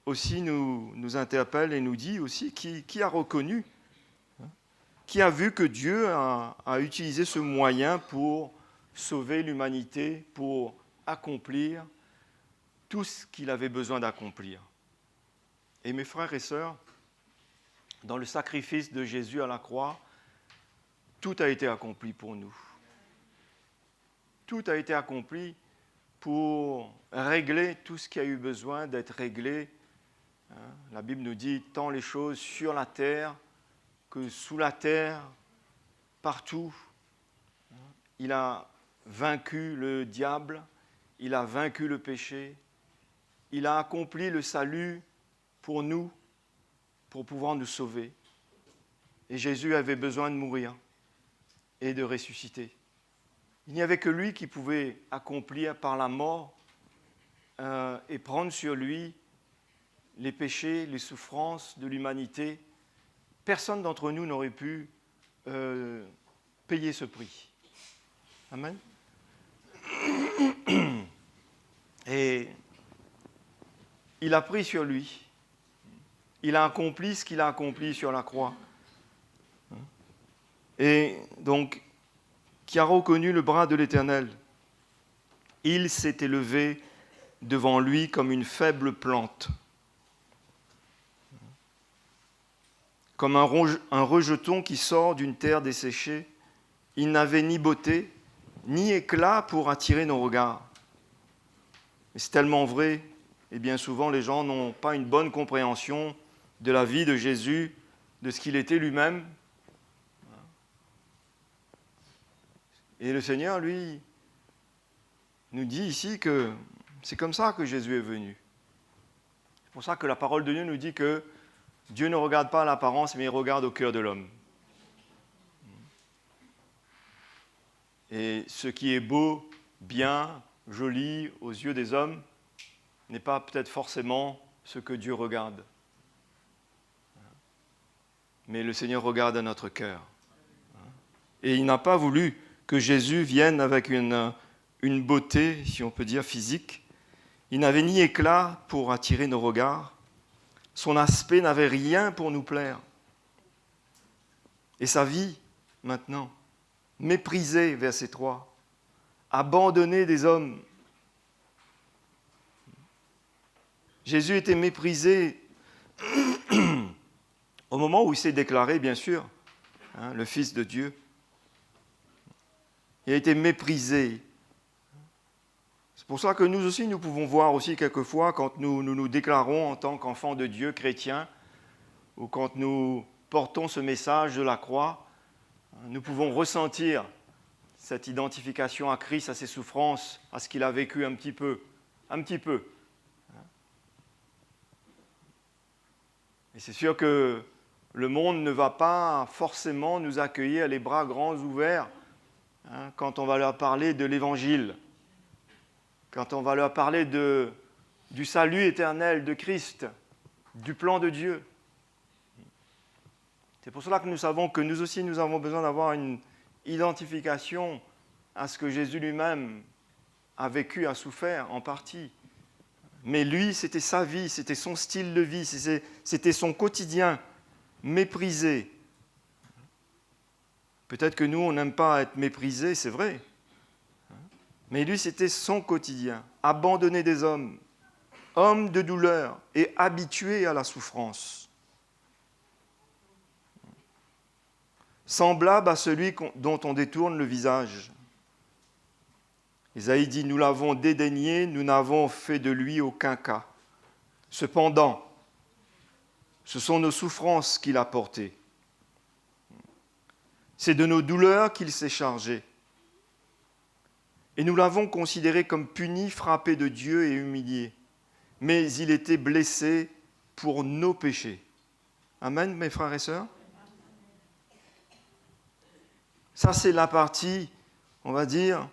aussi nous interpelle et nous dit aussi qui a reconnu, qui a vu que Dieu a utilisé ce moyen pour sauver l'humanité, pour accomplir tout ce qu'il avait besoin d'accomplir. Et mes frères et sœurs, dans le sacrifice de Jésus à la croix, tout a été accompli pour nous. Tout a été accompli pour régler tout ce qui a eu besoin d'être réglé. La Bible nous dit tant les choses sur la terre que sous la terre, partout. Il a vaincu le diable, il a vaincu le péché, il a accompli le salut pour nous, pour pouvoir nous sauver. Et Jésus avait besoin de mourir et de ressusciter. Il n'y avait que lui qui pouvait accomplir par la mort et prendre sur lui les péchés, les souffrances de l'humanité. Personne d'entre nous n'aurait pu payer ce prix. Amen. Et il a pris sur lui. Il a accompli ce qu'il a accompli sur la croix. Et donc, qui a reconnu le bras de l'Éternel, il s'est élevé devant lui comme une faible plante, comme un rejeton qui sort d'une terre desséchée. Il n'avait ni beauté, ni éclat pour attirer nos regards. Et c'est tellement vrai, et bien souvent les gens n'ont pas une bonne compréhension de la vie de Jésus, de ce qu'il était lui-même. Et le Seigneur, lui, nous dit ici que c'est comme ça que Jésus est venu. C'est pour ça que la parole de Dieu nous dit que Dieu ne regarde pas à l'apparence, mais il regarde au cœur de l'homme. Et ce qui est beau, bien, joli aux yeux des hommes n'est pas peut-être forcément ce que Dieu regarde. Mais le Seigneur regarde à notre cœur. Et il n'a pas voulu que Jésus vienne avec une beauté, si on peut dire, physique. Il n'avait ni éclat pour attirer nos regards. Son aspect n'avait rien pour nous plaire. Et sa vie, maintenant, méprisée, verset 3, abandonnée des hommes. Jésus était méprisé au moment où il s'est déclaré, bien sûr, le Fils de Dieu. Il a été méprisé. C'est pour ça que nous aussi, nous pouvons voir aussi quelquefois quand nous déclarons en tant qu'enfants de Dieu chrétiens, ou quand nous portons ce message de la croix, nous pouvons ressentir cette identification à Christ, à ses souffrances, à ce qu'il a vécu un petit peu. Et c'est sûr que le monde ne va pas forcément nous accueillir les bras grands ouverts quand on va leur parler de l'Évangile, quand on va leur parler du salut éternel de Christ, du plan de Dieu. C'est pour cela que nous savons que nous aussi, nous avons besoin d'avoir une identification à ce que Jésus lui-même a vécu, a souffert en partie. Mais lui, c'était sa vie, c'était son style de vie, c'était son quotidien méprisé. Peut-être que nous, on n'aime pas être méprisés, c'est vrai. Mais lui, c'était son quotidien, abandonné des hommes, homme de douleur et habitué à la souffrance. Semblable à celui dont on détourne le visage. Isaïe dit, nous l'avons dédaigné, nous n'avons fait de lui aucun cas. Cependant, ce sont nos souffrances qu'il a portées. C'est de nos douleurs qu'il s'est chargé. Et nous l'avons considéré comme puni, frappé de Dieu et humilié. Mais il était blessé pour nos péchés. Amen, mes frères et sœurs. Ça, c'est la partie, on va dire,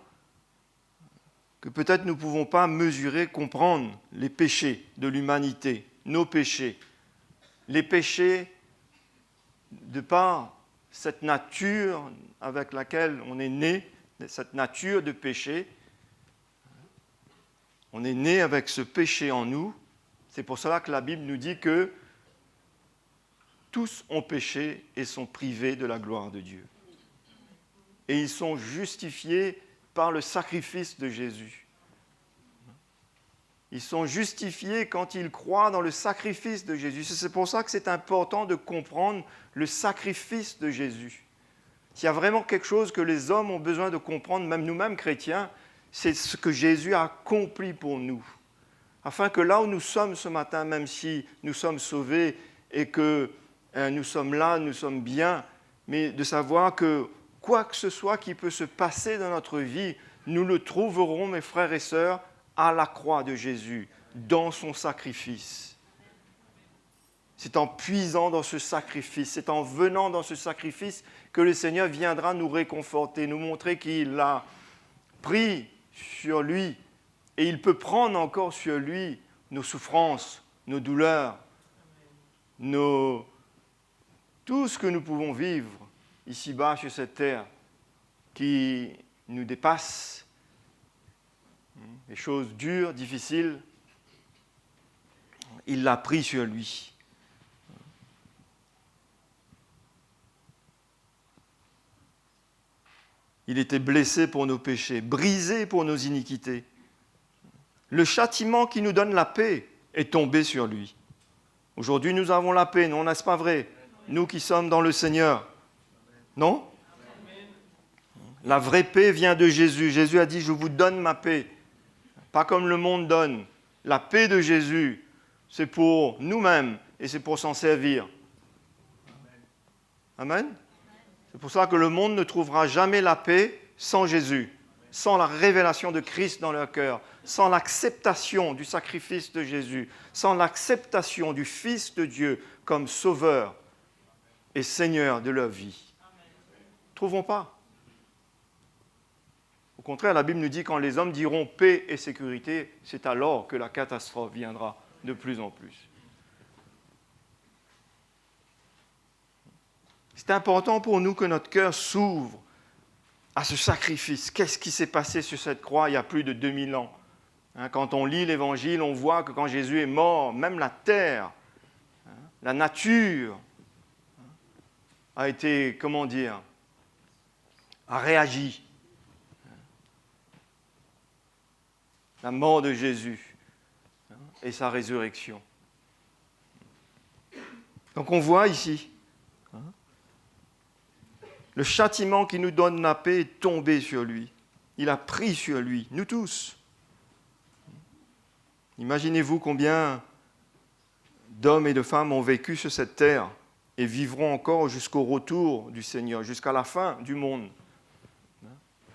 que peut-être nous ne pouvons pas mesurer, comprendre les péchés de l'humanité, nos péchés. Les péchés de par cette nature avec laquelle on est né, cette nature de péché. On est né avec ce péché en nous. C'est pour cela que la Bible nous dit que tous ont péché et sont privés de la gloire de Dieu. Et ils sont justifiés par le sacrifice de Jésus. Ils sont justifiés quand ils croient dans le sacrifice de Jésus. C'est pour ça que c'est important de comprendre le sacrifice de Jésus. S'il y a vraiment quelque chose que les hommes ont besoin de comprendre, même nous-mêmes chrétiens, c'est ce que Jésus a accompli pour nous. Afin que là où nous sommes ce matin, même si nous sommes sauvés et que nous sommes là, nous sommes bien, mais de savoir que quoi que ce soit qui peut se passer dans notre vie, nous le trouverons, mes frères et sœurs, à la croix de Jésus, dans son sacrifice. C'est en puisant dans ce sacrifice, c'est en venant dans ce sacrifice que le Seigneur viendra nous réconforter, nous montrer qu'il a pris sur lui et il peut prendre encore sur lui nos souffrances, nos douleurs, tout ce que nous pouvons vivre ici-bas sur cette terre qui nous dépasse, des choses dures, difficiles, il l'a pris sur lui. Il était blessé pour nos péchés, brisé pour nos iniquités. Le châtiment qui nous donne la paix est tombé sur lui. Aujourd'hui, nous avons la paix, non, n'est-ce pas vrai? Nous qui sommes dans le Seigneur. Non? La vraie paix vient de Jésus. Jésus a dit, je vous donne ma paix. Pas comme le monde donne. La paix de Jésus, c'est pour nous-mêmes et c'est pour s'en servir. Amen. C'est pour ça que le monde ne trouvera jamais la paix sans Jésus, sans la révélation de Christ dans leur cœur, sans l'acceptation du sacrifice de Jésus, sans l'acceptation du Fils de Dieu comme sauveur et Seigneur de leur vie. Ne trouvons pas. Au contraire, la Bible nous dit quand les hommes diront paix et sécurité, c'est alors que la catastrophe viendra de plus en plus. C'est important pour nous que notre cœur s'ouvre à ce sacrifice. Qu'est-ce qui s'est passé sur cette croix il y a plus de 2000 ans? Quand on lit l'Évangile, on voit que quand Jésus est mort, même la terre, la nature a été, a réagi. La mort de Jésus et sa résurrection. Donc on voit ici, le châtiment qui nous donne la paix est tombé sur lui. Il a pris sur lui, nous tous. Imaginez-vous combien d'hommes et de femmes ont vécu sur cette terre et vivront encore jusqu'au retour du Seigneur, jusqu'à la fin du monde.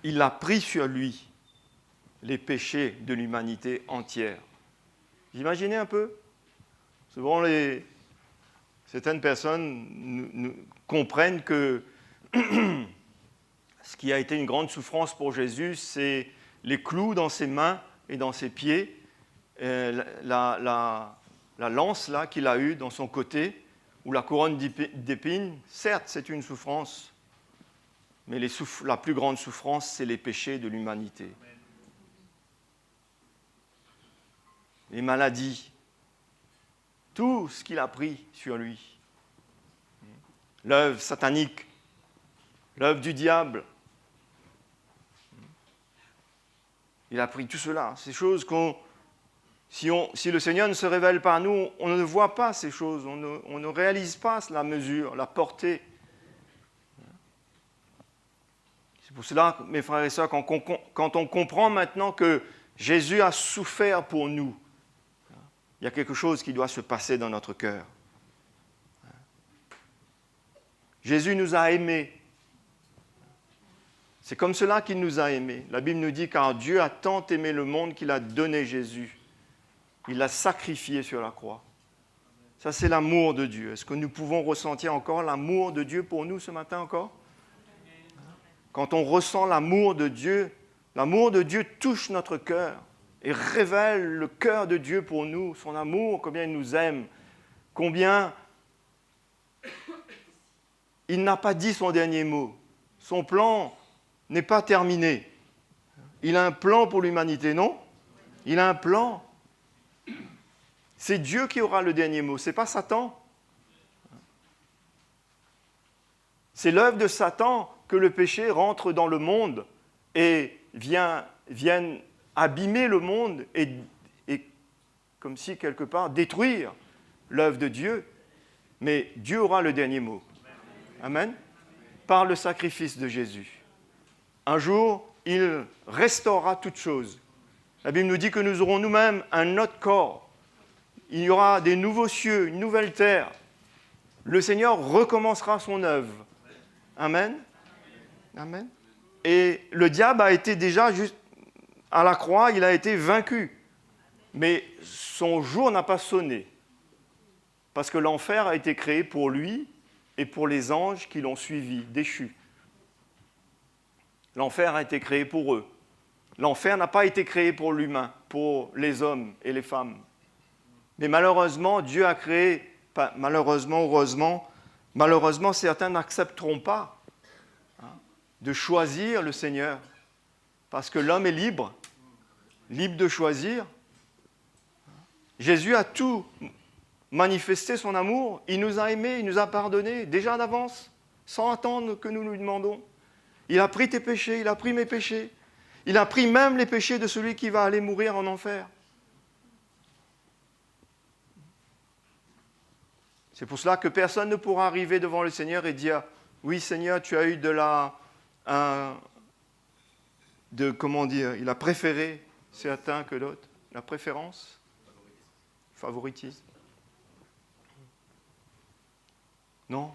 Il a pris sur lui les péchés de l'humanité entière. Vous imaginez un peu? Souvent, certaines personnes comprennent que ce qui a été une grande souffrance pour Jésus, c'est les clous dans ses mains et dans ses pieds, la lance là qu'il a eue dans son côté, ou la couronne d'épines. Certes, c'est une souffrance, mais la plus grande souffrance, c'est les péchés de l'humanité. Les maladies, tout ce qu'il a pris sur lui. L'œuvre satanique, l'œuvre du diable. Il a pris tout cela, ces choses si le Seigneur ne se révèle pas à nous, on ne voit pas ces choses, on ne réalise pas la mesure, la portée. C'est pour cela, mes frères et sœurs, quand on comprend maintenant que Jésus a souffert pour nous, il y a quelque chose qui doit se passer dans notre cœur. Jésus nous a aimés. C'est comme cela qu'il nous a aimés. La Bible nous dit, car Dieu a tant aimé le monde qu'il a donné Jésus. Il l'a sacrifié sur la croix. Ça, c'est l'amour de Dieu. Est-ce que nous pouvons ressentir encore l'amour de Dieu pour nous ce matin encore? Quand on ressent l'amour de Dieu touche notre cœur et révèle le cœur de Dieu pour nous, son amour, combien il nous aime, combien il n'a pas dit son dernier mot. Son plan n'est pas terminé. Il a un plan pour l'humanité, non? Il a un plan. C'est Dieu qui aura le dernier mot, ce n'est pas Satan. C'est l'œuvre de Satan que le péché rentre dans le monde et vienne abîmer le monde et comme si, quelque part, détruire l'œuvre de Dieu. Mais Dieu aura le dernier mot. Amen. Par le sacrifice de Jésus. Un jour, il restaurera toutes choses. La Bible nous dit que nous aurons nous-mêmes un autre corps. Il y aura des nouveaux cieux, une nouvelle terre. Le Seigneur recommencera son œuvre. Amen. Amen. Et le diable a été déjà juste à la croix, il a été vaincu. Mais son jour n'a pas sonné. Parce que l'enfer a été créé pour lui et pour les anges qui l'ont suivi, déchus. L'enfer a été créé pour eux. L'enfer n'a pas été créé pour l'humain, pour les hommes et les femmes. Mais malheureusement, Dieu a créé, malheureusement, heureusement, certains n'accepteront pas de choisir le Seigneur. Parce que l'homme est libre de choisir. Jésus a tout manifesté son amour. Il nous a aimés, il nous a pardonnés, déjà d'avance, sans attendre que nous lui demandons. Il a pris tes péchés, il a pris mes péchés. Il a pris même les péchés de celui qui va aller mourir en enfer. C'est pour cela que personne ne pourra arriver devant le Seigneur et dire « Oui, Seigneur, tu as eu il a préféré certains que d'autres. » La préférence, favoritisme. Non.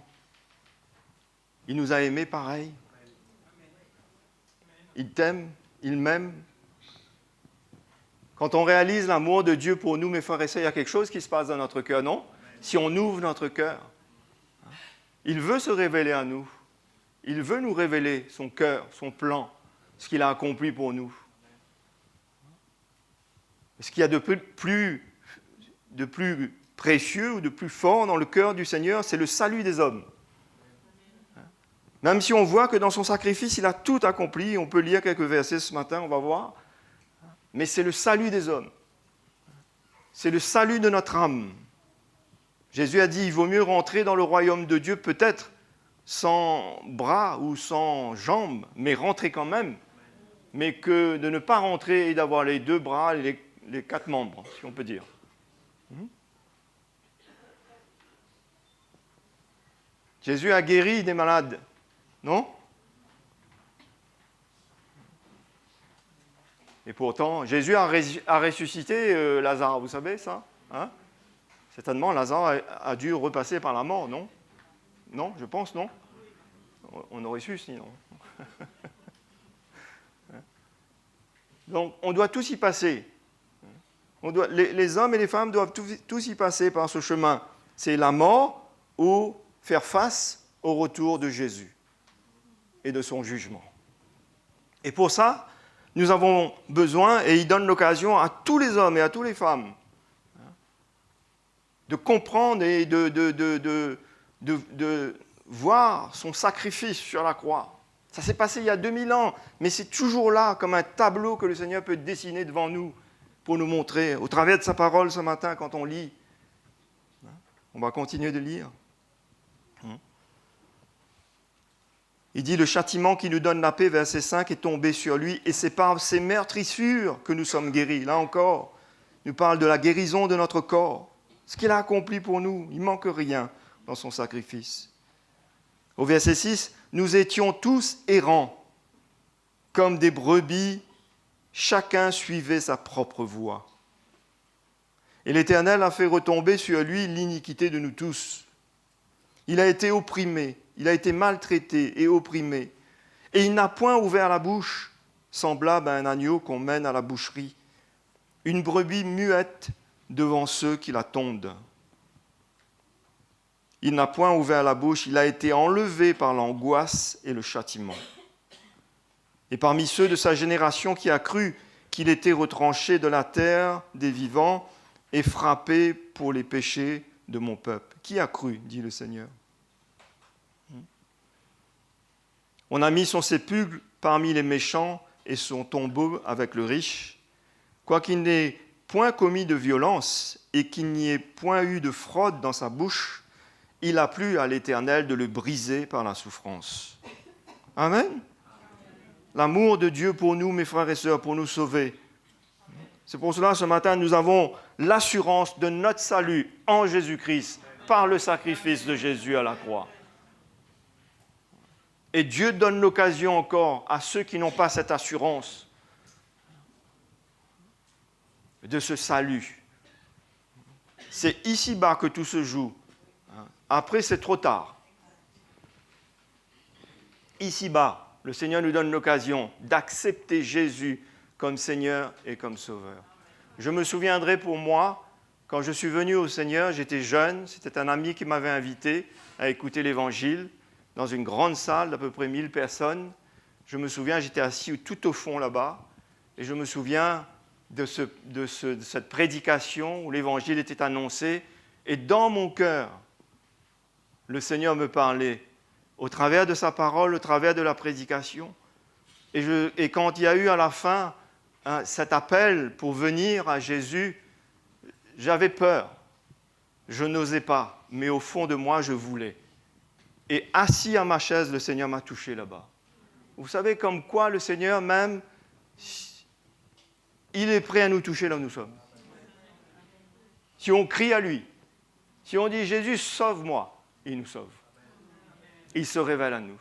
Il nous a aimés pareil. Il t'aime, il m'aime. Quand on réalise l'amour de Dieu pour nous, mes frères et sœurs, il y a quelque chose qui se passe dans notre cœur, non? Si on ouvre notre cœur, il veut se révéler à nous. Il veut nous révéler son cœur, son plan, ce qu'il a accompli pour nous. Ce qu'il y a de plus précieux ou de plus fort dans le cœur du Seigneur, c'est le salut des hommes. Même si on voit que dans son sacrifice, il a tout accompli. On peut lire quelques versets ce matin, on va voir. Mais c'est le salut des hommes. C'est le salut de notre âme. Jésus a dit, il vaut mieux rentrer dans le royaume de Dieu, peut-être sans bras ou sans jambes, mais rentrer quand même, mais que de ne pas rentrer et d'avoir les 2 bras et les 4 membres, si on peut dire. Jésus a guéri des malades, non? Et pourtant, Jésus a ressuscité Lazare, vous savez ça, hein? Certainement, Lazare a dû repasser par la mort, non? Non, je pense, non? On aurait su sinon. Donc, on doit tous y passer. Les hommes et les femmes doivent tous y passer par ce chemin. C'est la mort ou faire face au retour de Jésus et de son jugement. Et pour ça, nous avons besoin, et il donne l'occasion à tous les hommes et à toutes les femmes de comprendre et de voir son sacrifice sur la croix. Ça s'est passé il y a 2000 ans, mais c'est toujours là, comme un tableau que le Seigneur peut dessiner devant nous pour nous montrer, au travers de sa parole ce matin, quand on lit. On va continuer de lire. Il dit, le châtiment qui nous donne la paix, verset 5, est tombé sur lui, et c'est par ses meurtrissures que nous sommes guéris. Là encore, il nous parle de la guérison de notre corps. Ce qu'il a accompli pour nous, il ne manque rien dans son sacrifice. Au verset 6, nous étions tous errants, comme des brebis, chacun suivait sa propre voie. Et l'Éternel a fait retomber sur lui l'iniquité de nous tous. Il a été opprimé, il a été maltraité et opprimé. Et il n'a point ouvert la bouche, semblable à un agneau qu'on mène à la boucherie, une brebis muette devant ceux qui la tondent. Il n'a point ouvert la bouche, il a été enlevé par l'angoisse et le châtiment. Et parmi ceux de sa génération qui a cru qu'il était retranché de la terre des vivants et frappé pour les péchés de mon peuple. Qui a cru, dit le Seigneur? On a mis son sépulcre parmi les méchants et son tombeau avec le riche, quoiqu'il n'ait point commis de violence et qu'il n'y ait point eu de fraude dans sa bouche, il a plu à l'Éternel de le briser par la souffrance. Amen. L'amour de Dieu pour nous, mes frères et sœurs, pour nous sauver. C'est pour cela, ce matin, nous avons l'assurance de notre salut en Jésus-Christ par le sacrifice de Jésus à la croix. Et Dieu donne l'occasion encore à ceux qui n'ont pas cette assurance de ce salut. C'est ici-bas que tout se joue. Après, c'est trop tard. Ici-bas, le Seigneur nous donne l'occasion d'accepter Jésus comme Seigneur et comme Sauveur. Je me souviendrai pour moi, quand je suis venu au Seigneur, j'étais jeune, c'était un ami qui m'avait invité à écouter l'Évangile dans une grande salle d'à peu près 1000 personnes. Je me souviens, j'étais assis tout au fond là-bas, et je me souviens de cette prédication où l'Évangile était annoncé, et dans mon cœur, le Seigneur me parlait au travers de sa parole, au travers de la prédication. Et quand il y a eu à la fin cet appel pour venir à Jésus, j'avais peur. Je n'osais pas, mais au fond de moi, je voulais. Et assis à ma chaise, le Seigneur m'a touché là-bas. Vous savez comme quoi le Seigneur même, il est prêt à nous toucher là où nous sommes. Si on crie à lui, si on dit « Jésus, sauve-moi », il nous sauve. Il se révèle à nous.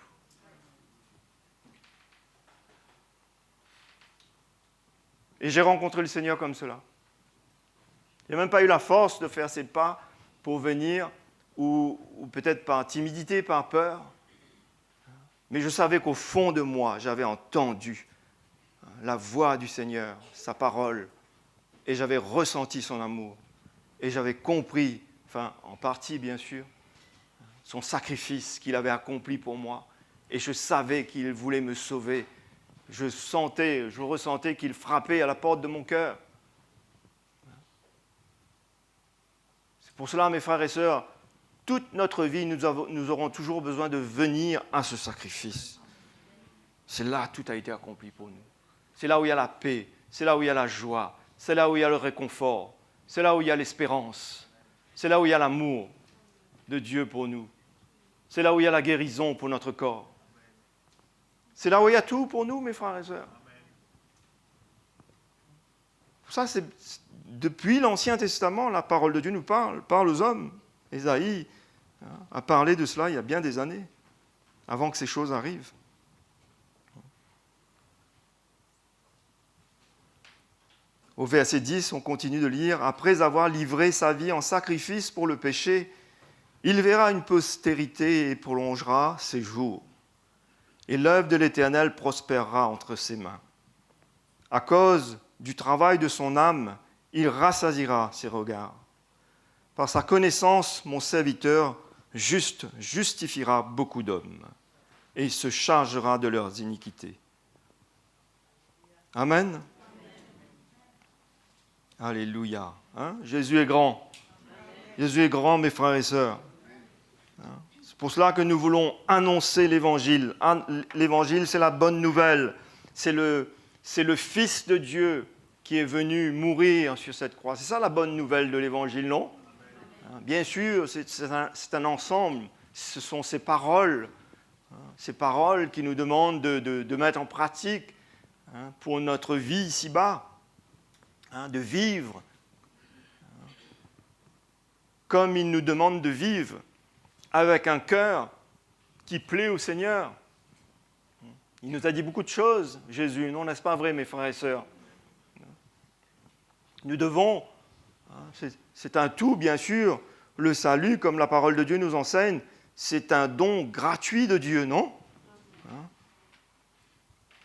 Et j'ai rencontré le Seigneur comme cela. Je n'ai même pas eu la force de faire ces pas pour venir, ou peut-être par timidité, par peur. Mais je savais qu'au fond de moi, j'avais entendu la voix du Seigneur, sa parole, et j'avais ressenti son amour. Et j'avais compris, enfin en partie bien sûr, son sacrifice qu'il avait accompli pour moi. Et je savais qu'il voulait me sauver. Je ressentais qu'il frappait à la porte de mon cœur. C'est pour cela, mes frères et sœurs, toute notre vie, nous aurons toujours besoin de venir à ce sacrifice. C'est là que tout a été accompli pour nous. C'est là où il y a la paix, c'est là où il y a la joie, c'est là où il y a le réconfort, c'est là où il y a l'espérance, c'est là où il y a l'amour de Dieu pour nous. C'est là où il y a la guérison pour notre corps. C'est là où il y a tout pour nous, mes frères et sœurs. Ça, c'est depuis l'Ancien Testament, la parole de Dieu nous parle aux hommes. Ésaïe a parlé de cela il y a bien des années, avant que ces choses arrivent. Au verset 10, on continue de lire « Après avoir livré sa vie en sacrifice pour le péché, il verra une postérité et prolongera ses jours. Et l'œuvre de l'Éternel prospérera entre ses mains. À cause du travail de son âme, il rassasiera ses regards. Par sa connaissance, mon serviteur juste justifiera beaucoup d'hommes, et il se chargera de leurs iniquités. » Amen. Alléluia. Hein? Jésus est grand. Jésus est grand, mes frères et sœurs. C'est pour cela que nous voulons annoncer l'Évangile. L'Évangile, c'est la bonne nouvelle. C'est le Fils de Dieu qui est venu mourir sur cette croix. C'est ça la bonne nouvelle de l'Évangile, non? Bien sûr, c'est un ensemble. Ce sont ces paroles qui nous demandent de mettre en pratique pour notre vie ici-bas, de vivre comme il nous demande de vivre, avec un cœur qui plaît au Seigneur. Il nous a dit beaucoup de choses, Jésus, non, n'est-ce pas vrai, mes frères et sœurs? Nous devons, c'est un tout, bien sûr, le salut, comme la parole de Dieu nous enseigne, c'est un don gratuit de Dieu, non?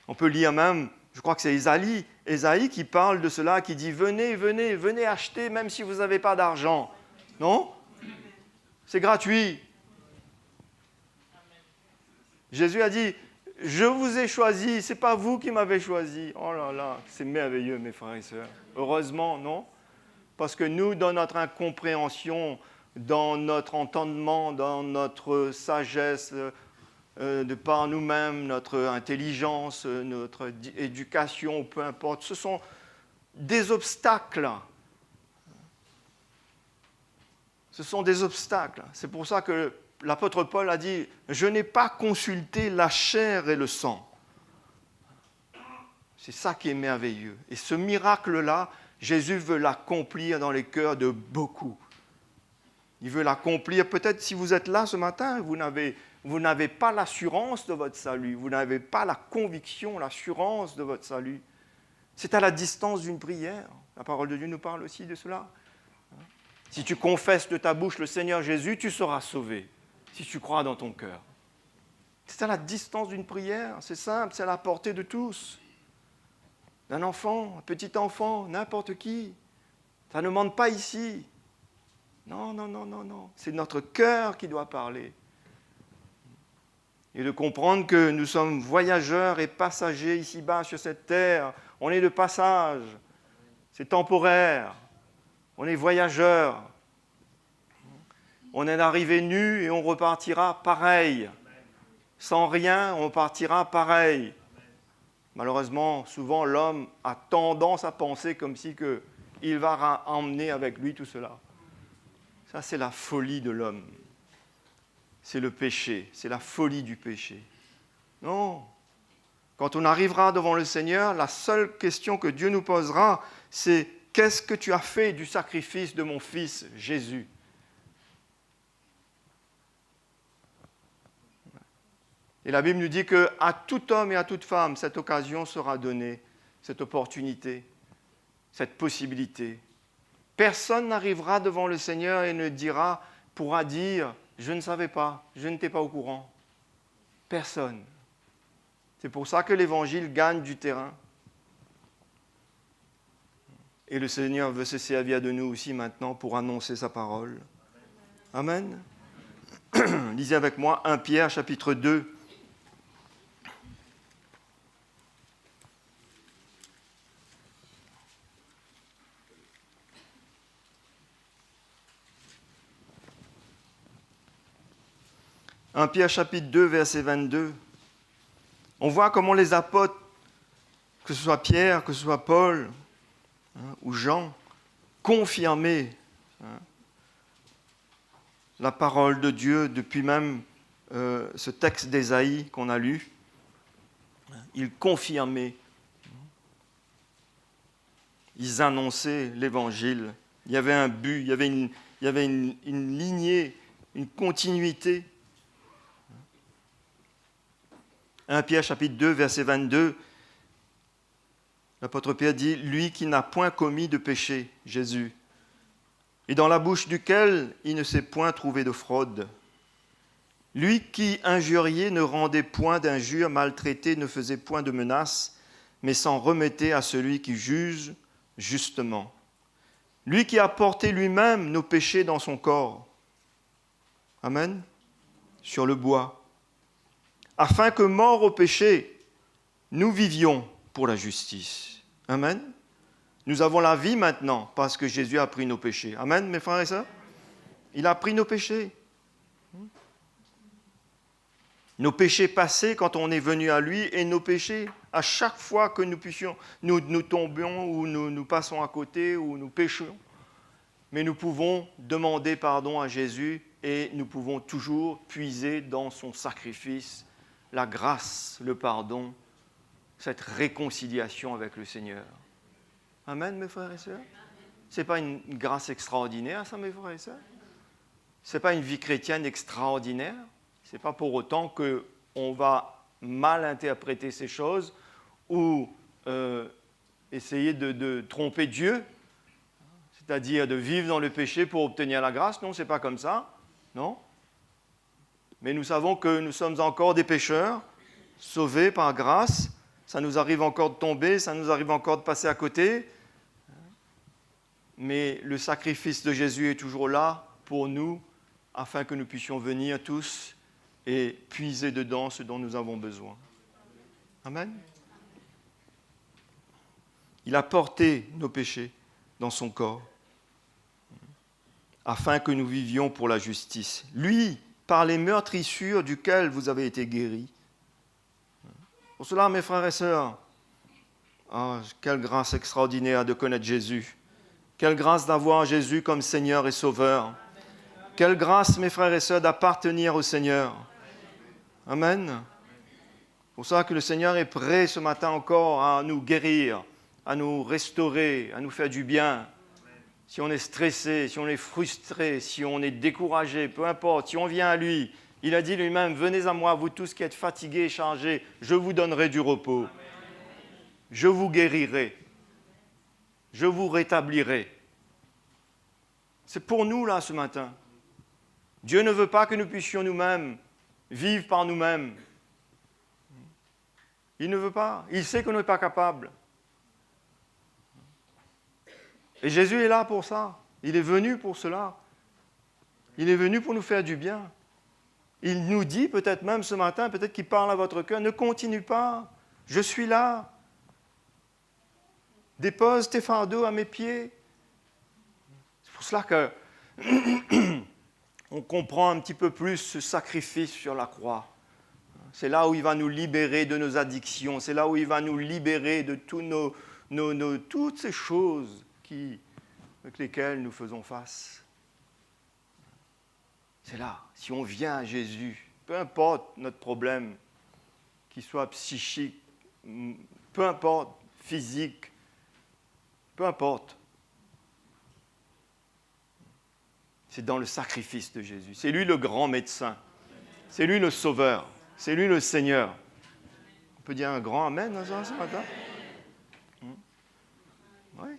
On peut lire même, je crois que c'est Ésaïe qui parle de cela, qui dit « Venez, venez, venez acheter, même si vous n'avez pas d'argent. » Non? C'est gratuit. Jésus a dit « Je vous ai choisi, ce n'est pas vous qui m'avez choisi. » Oh là là, c'est merveilleux, mes frères et sœurs. Heureusement, non? Parce que nous, dans notre incompréhension, dans notre entendement, dans notre sagesse, de par nous-mêmes, notre intelligence, notre éducation, peu importe, ce sont des obstacles. Ce sont des obstacles. C'est pour ça que l'apôtre Paul a dit « Je n'ai pas consulté la chair et le sang ». C'est ça qui est merveilleux. Et ce miracle-là, Jésus veut l'accomplir dans les cœurs de beaucoup. Il veut l'accomplir. Peut-être si vous êtes là ce matin, vous n'avez pas l'assurance de votre salut. Vous n'avez pas la conviction, l'assurance de votre salut. C'est à la distance d'une prière. La parole de Dieu nous parle aussi de cela. Si tu confesses de ta bouche le Seigneur Jésus, tu seras sauvé, si tu crois dans ton cœur. C'est à la distance d'une prière, c'est simple, c'est à la portée de tous. D'un enfant, un petit enfant, n'importe qui. Ça ne demande pas ici. Non, non, non, non, non. C'est notre cœur qui doit parler. Et de comprendre que nous sommes voyageurs et passagers ici-bas sur cette terre. On est de passage. C'est temporaire. On est voyageurs. On est arrivé nu et on repartira pareil. Sans rien, on partira pareil. Malheureusement, souvent, l'homme a tendance à penser comme si il va emmener avec lui tout cela. Ça, c'est la folie de l'homme. C'est le péché, c'est la folie du péché. Non. Quand on arrivera devant le Seigneur, la seule question que Dieu nous posera, c'est « Qu'est-ce que tu as fait du sacrifice de mon Fils Jésus ?» Et la Bible nous dit qu'à tout homme et à toute femme, cette occasion sera donnée, cette opportunité, cette possibilité. Personne n'arrivera devant le Seigneur et pourra dire « Je ne savais pas, je n'étais pas au courant. » Personne. C'est pour ça que l'Évangile gagne du terrain. Et le Seigneur veut se servir de nous aussi maintenant pour annoncer sa parole. Amen. Lisez avec moi 1 Pierre chapitre 2. 1 Pierre chapitre 2, verset 22. On voit comment les apôtres, que ce soit Pierre, que ce soit Paul ou Jean, confirmaient la parole de Dieu depuis même ce texte d'Ésaïe qu'on a lu. Ils confirmaient, ils annonçaient l'évangile. Il y avait un but, il y avait une lignée, une continuité. 1 Pierre chapitre 2, verset 22, l'apôtre Pierre dit « Lui qui n'a point commis de péché, Jésus, et dans la bouche duquel il ne s'est point trouvé de fraude. Lui qui, injurié, ne rendait point d'injures, maltraité, ne faisait point de menaces, mais s'en remettait à celui qui juge justement. Lui qui a porté lui-même nos péchés dans son corps. » Amen. Sur le bois. Afin que, morts au péché, nous vivions pour la justice. Amen. Nous avons la vie maintenant parce que Jésus a pris nos péchés. Amen, mes frères et sœurs. Il a pris nos péchés. Nos péchés passés quand on est venu à lui et nos péchés à chaque fois que nous tombions ou nous passons à côté ou nous péchons. Mais nous pouvons demander pardon à Jésus et nous pouvons toujours puiser dans son sacrifice la grâce, le pardon, cette réconciliation avec le Seigneur. Amen, mes frères et sœurs. Ce n'est pas une grâce extraordinaire, ça, mes frères et sœurs. Ce n'est pas une vie chrétienne extraordinaire. Ce n'est pas pour autant qu'on va mal interpréter ces choses ou essayer de tromper Dieu, c'est-à-dire de vivre dans le péché pour obtenir la grâce. Non, ce n'est pas comme ça. Non. Mais nous savons que nous sommes encore des pécheurs, sauvés par grâce. Ça nous arrive encore de tomber, ça nous arrive encore de passer à côté. Mais le sacrifice de Jésus est toujours là pour nous, afin que nous puissions venir tous et puiser dedans ce dont nous avons besoin. Amen. Il a porté nos péchés dans son corps, afin que nous vivions pour la justice. Lui, par les meurtrissures duquel vous avez été guéris. Pour cela, mes frères et sœurs, quelle grâce extraordinaire de connaître Jésus. Quelle grâce d'avoir Jésus comme Seigneur et Sauveur. Quelle grâce, mes frères et sœurs, d'appartenir au Seigneur. Amen. Pour ça que le Seigneur est prêt ce matin encore à nous guérir, à nous restaurer, à nous faire du bien. Si on est stressé, si on est frustré, si on est découragé, peu importe, si on vient à lui, il a dit lui-même, venez à moi, vous tous qui êtes fatigués et chargés, je vous donnerai du repos. Je vous guérirai. Je vous rétablirai. C'est pour nous là ce matin. Dieu ne veut pas que nous puissions nous-mêmes vivre par nous-mêmes. Il ne veut pas. Il sait qu'on n'est pas capable. Et Jésus est là pour ça. Il est venu pour cela. Il est venu pour nous faire du bien. Il nous dit peut-être même ce matin, peut-être qu'il parle à votre cœur, ne continue pas. Je suis là. Dépose tes fardeaux à mes pieds. C'est pour cela que on comprend un petit peu plus ce sacrifice sur la croix. C'est là où il va nous libérer de nos addictions. C'est là où il va nous libérer de toutes ces choses avec lesquelles nous faisons face. C'est là. Si on vient à Jésus, peu importe notre problème, qu'il soit psychique, peu importe, physique, peu importe. C'est dans le sacrifice de Jésus. C'est lui le grand médecin. C'est lui le sauveur. C'est lui le Seigneur. On peut dire un grand amen dans ce matin? Oui.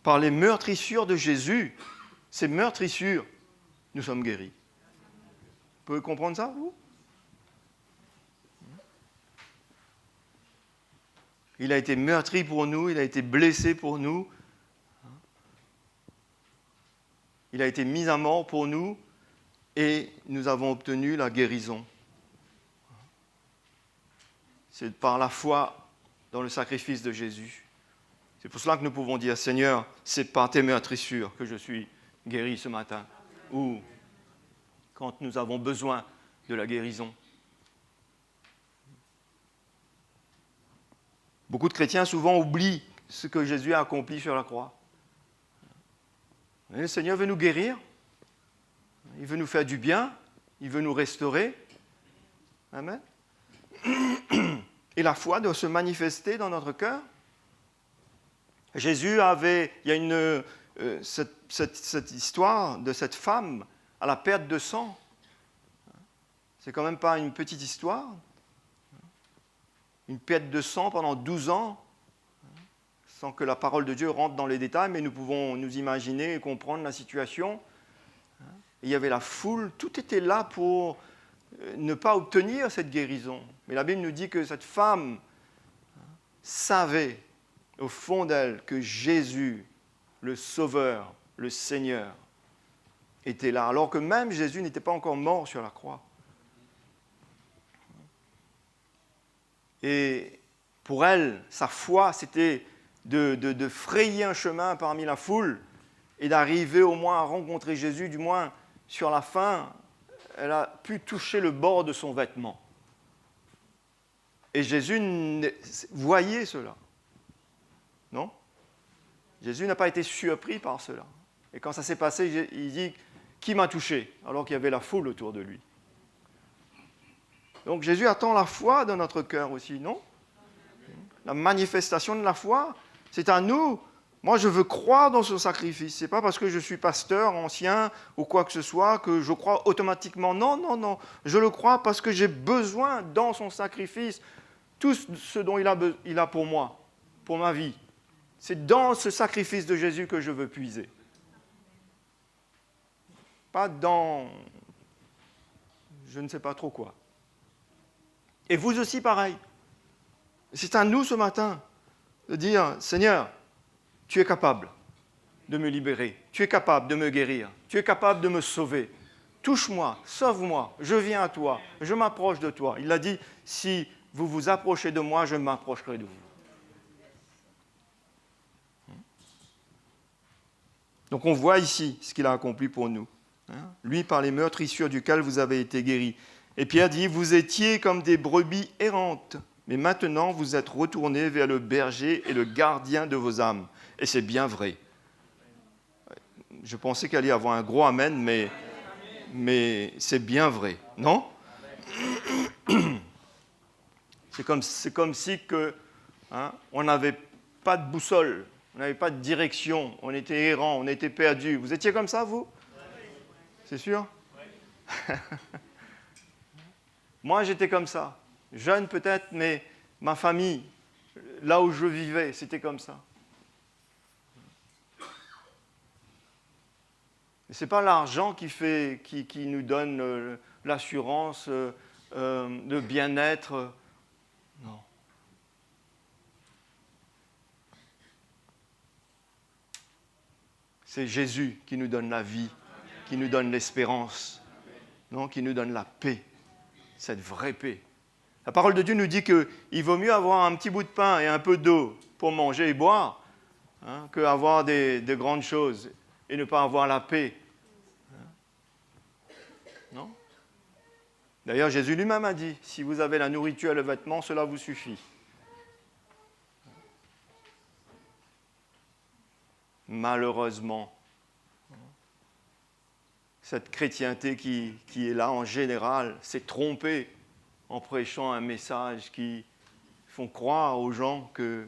Par les meurtrissures de Jésus, ces meurtrissures, nous sommes guéris. Vous pouvez comprendre ça, vous? Il a été meurtri pour nous, il a été blessé pour nous, il a été mis à mort pour nous et nous avons obtenu la guérison. C'est par la foi dans le sacrifice de Jésus. C'est pour cela que nous pouvons dire, Seigneur, c'est par tes meurtrissures que je suis guéri ce matin. Ou quand nous avons besoin de la guérison. Beaucoup de chrétiens souvent oublient ce que Jésus a accompli sur la croix. Et le Seigneur veut nous guérir, il veut nous faire du bien, il veut nous restaurer. Amen. Et la foi doit se manifester dans notre cœur. Jésus avait, il y a cette histoire de cette femme à la perte de sang. C'est quand même pas une petite histoire. Une perte de sang pendant 12 ans, sans que la parole de Dieu rentre dans les détails, mais nous pouvons nous imaginer et comprendre la situation. Il y avait la foule, tout était là pour ne pas obtenir cette guérison. Mais la Bible nous dit que cette femme savait au fond d'elle que Jésus, le Sauveur, le Seigneur, était là, alors que même Jésus n'était pas encore mort sur la croix. Et pour elle, sa foi, c'était de frayer un chemin parmi la foule et d'arriver au moins à rencontrer Jésus, du moins sur la fin, elle a pu toucher le bord de son vêtement. Et Jésus voyait cela. Non? Jésus n'a pas été surpris par cela. Et quand ça s'est passé, il dit « Qui m'a touché ?» alors qu'il y avait la foule autour de lui. Donc Jésus attend la foi dans notre cœur aussi, non? La manifestation de la foi, c'est à nous. Moi, je veux croire dans son sacrifice. Ce n'est pas parce que je suis pasteur, ancien ou quoi que ce soit que je crois automatiquement. Non, non, non. Je le crois parce que j'ai besoin dans son sacrifice tout ce dont il a pour moi, pour ma vie. C'est dans ce sacrifice de Jésus que je veux puiser. Pas dans je ne sais pas trop quoi. Et vous aussi, pareil. C'est à nous ce matin de dire, Seigneur, tu es capable de me libérer, tu es capable de me guérir, tu es capable de me sauver. Touche-moi, sauve-moi, je viens à toi, je m'approche de toi. Il a dit, si vous vous approchez de moi, je m'approcherai de vous. Donc on voit ici ce qu'il a accompli pour nous. Lui, par les meurtrissures duquel vous avez été guéris. Et Pierre dit, vous étiez comme des brebis errantes, mais maintenant vous êtes retournés vers le berger et le gardien de vos âmes. Et c'est bien vrai. Je pensais qu'il allait y avoir un gros amen, mais c'est bien vrai, non? C'est comme si on n'avait pas de boussole, on n'avait pas de direction, on était errant, on était perdu. Vous étiez comme ça, vous? C'est sûr? Moi, j'étais comme ça. Jeune peut-être, mais ma famille, là où je vivais, c'était comme ça. Ce n'est pas l'argent qui nous donne l'assurance, le bien-être. Non. C'est Jésus qui nous donne la vie, qui nous donne l'espérance, non, qui nous donne la paix, cette vraie paix. La parole de Dieu nous dit qu'il vaut mieux avoir un petit bout de pain et un peu d'eau pour manger et boire qu'avoir de grandes choses et ne pas avoir la paix. Non? D'ailleurs, Jésus lui-même a dit, si vous avez la nourriture et le vêtement, cela vous suffit. Malheureusement, cette chrétienté qui est là en général s'est trompée en prêchant un message qui font croire aux gens que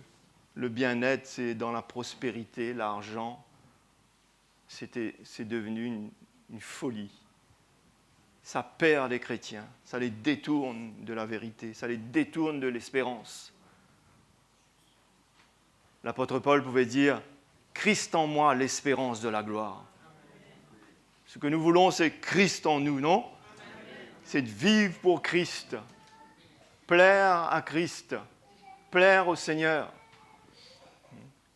le bien-être, c'est dans la prospérité, l'argent. C'est devenu une folie. Ça perd les chrétiens, ça les détourne de la vérité, ça les détourne de l'espérance. L'apôtre Paul pouvait dire « Christ en moi, l'espérance de la gloire ». Ce que nous voulons, c'est Christ en nous, non? C'est de vivre pour Christ, plaire à Christ, plaire au Seigneur,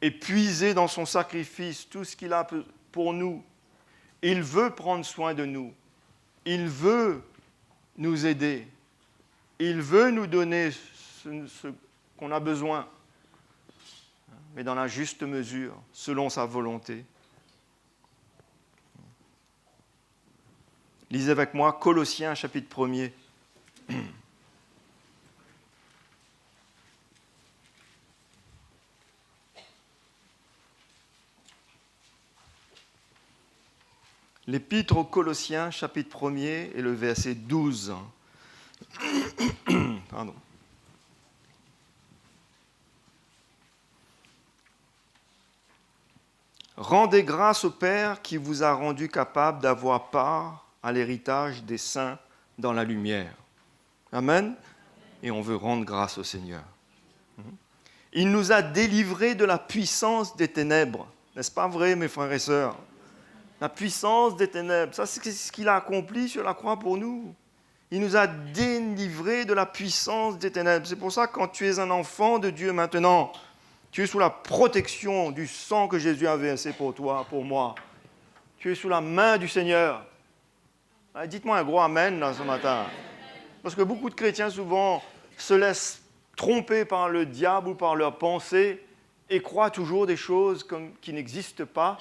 et puiser dans son sacrifice tout ce qu'il a pour nous. Il veut prendre soin de nous. Il veut nous aider. Il veut nous donner ce qu'on a besoin, mais dans la juste mesure, selon sa volonté. Lisez avec moi Colossiens chapitre 1er. L'Épître aux Colossiens, chapitre 1er, et le verset 12. Pardon. Rendez grâce au Père qui vous a rendu capable d'avoir part à l'héritage des saints dans la lumière. Amen. Et on veut rendre grâce au Seigneur. Il nous a délivrés de la puissance des ténèbres. N'est-ce pas vrai, mes frères et sœurs? La puissance des ténèbres, ça c'est ce qu'il a accompli sur la croix pour nous. Il nous a délivrés de la puissance des ténèbres. C'est pour ça que quand tu es un enfant de Dieu maintenant, tu es sous la protection du sang que Jésus a versé pour toi, pour moi. Tu es sous la main du Seigneur. Allez, dites-moi un gros amen là, ce matin. Parce que beaucoup de chrétiens souvent se laissent tromper par le diable ou par leurs pensées et croient toujours des choses qui n'existent pas.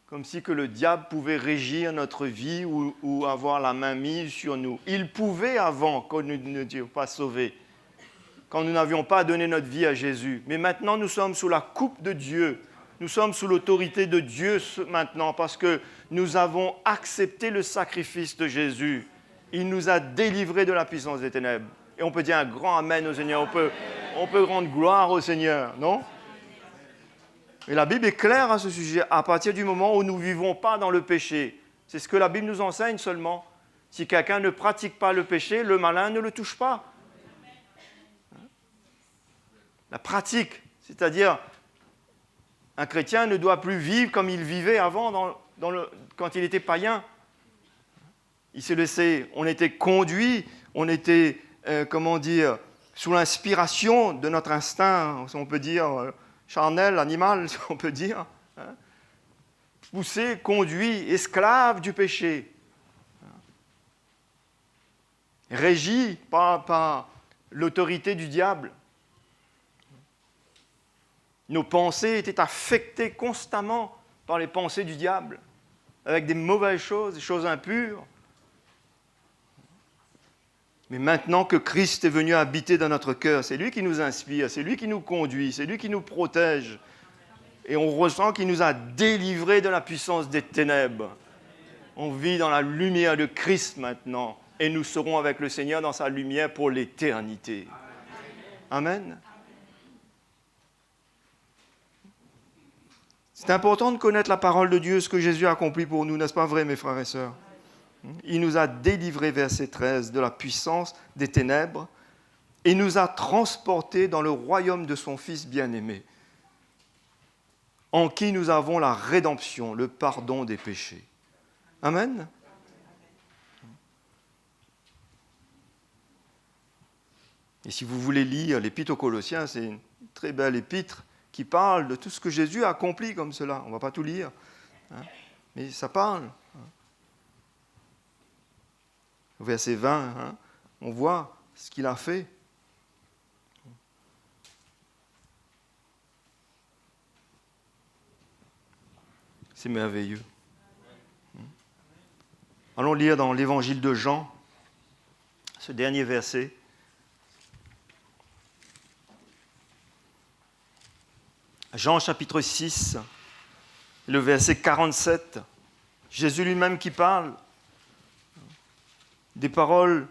Comme si que le diable pouvait régir notre vie ou avoir la main mise sur nous. Il pouvait avant, quand nous n'étions pas sauvés, quand nous n'avions pas donné notre vie à Jésus. Mais maintenant, nous sommes sous la coupe de Dieu. Nous sommes sous l'autorité de Dieu maintenant parce que nous avons accepté le sacrifice de Jésus. Il nous a délivrés de la puissance des ténèbres. Et on peut dire un grand amen au Seigneur. On peut rendre gloire au Seigneur, non ? Et la Bible est claire à ce sujet. À partir du moment où nous ne vivons pas dans le péché, c'est ce que la Bible nous enseigne seulement. Si quelqu'un ne pratique pas le péché, le malin ne le touche pas. La pratique, c'est-à-dire un chrétien ne doit plus vivre comme il vivait avant quand il était païen. Il s'est laissé, on était conduit, on était, sous l'inspiration de notre instinct, on peut dire, charnel, animal, on peut dire, poussé, conduit, esclave du péché, régi par l'autorité du diable. Nos pensées étaient affectées constamment par les pensées du diable, avec des mauvaises choses, des choses impures. Mais maintenant que Christ est venu habiter dans notre cœur, c'est lui qui nous inspire, c'est lui qui nous conduit, c'est lui qui nous protège. Et on ressent qu'il nous a délivrés de la puissance des ténèbres. On vit dans la lumière de Christ maintenant. Et nous serons avec le Seigneur dans sa lumière pour l'éternité. Amen. C'est important de connaître la parole de Dieu, ce que Jésus a accompli pour nous, n'est-ce pas vrai, mes frères et sœurs? Il nous a délivrés, verset 13, de la puissance des ténèbres et nous a transportés dans le royaume de son Fils bien-aimé, en qui nous avons la rédemption, le pardon des péchés. Amen. Et si vous voulez lire l'Épître aux Colossiens, c'est une très belle épître qui parle de tout ce que Jésus a accompli comme cela. On ne va pas tout lire, mais ça parle. Au verset 20, on voit ce qu'il a fait. C'est merveilleux. Allons lire dans l'évangile de Jean, ce dernier verset. Jean chapitre 6, le verset 47. Jésus lui-même qui parle. Des paroles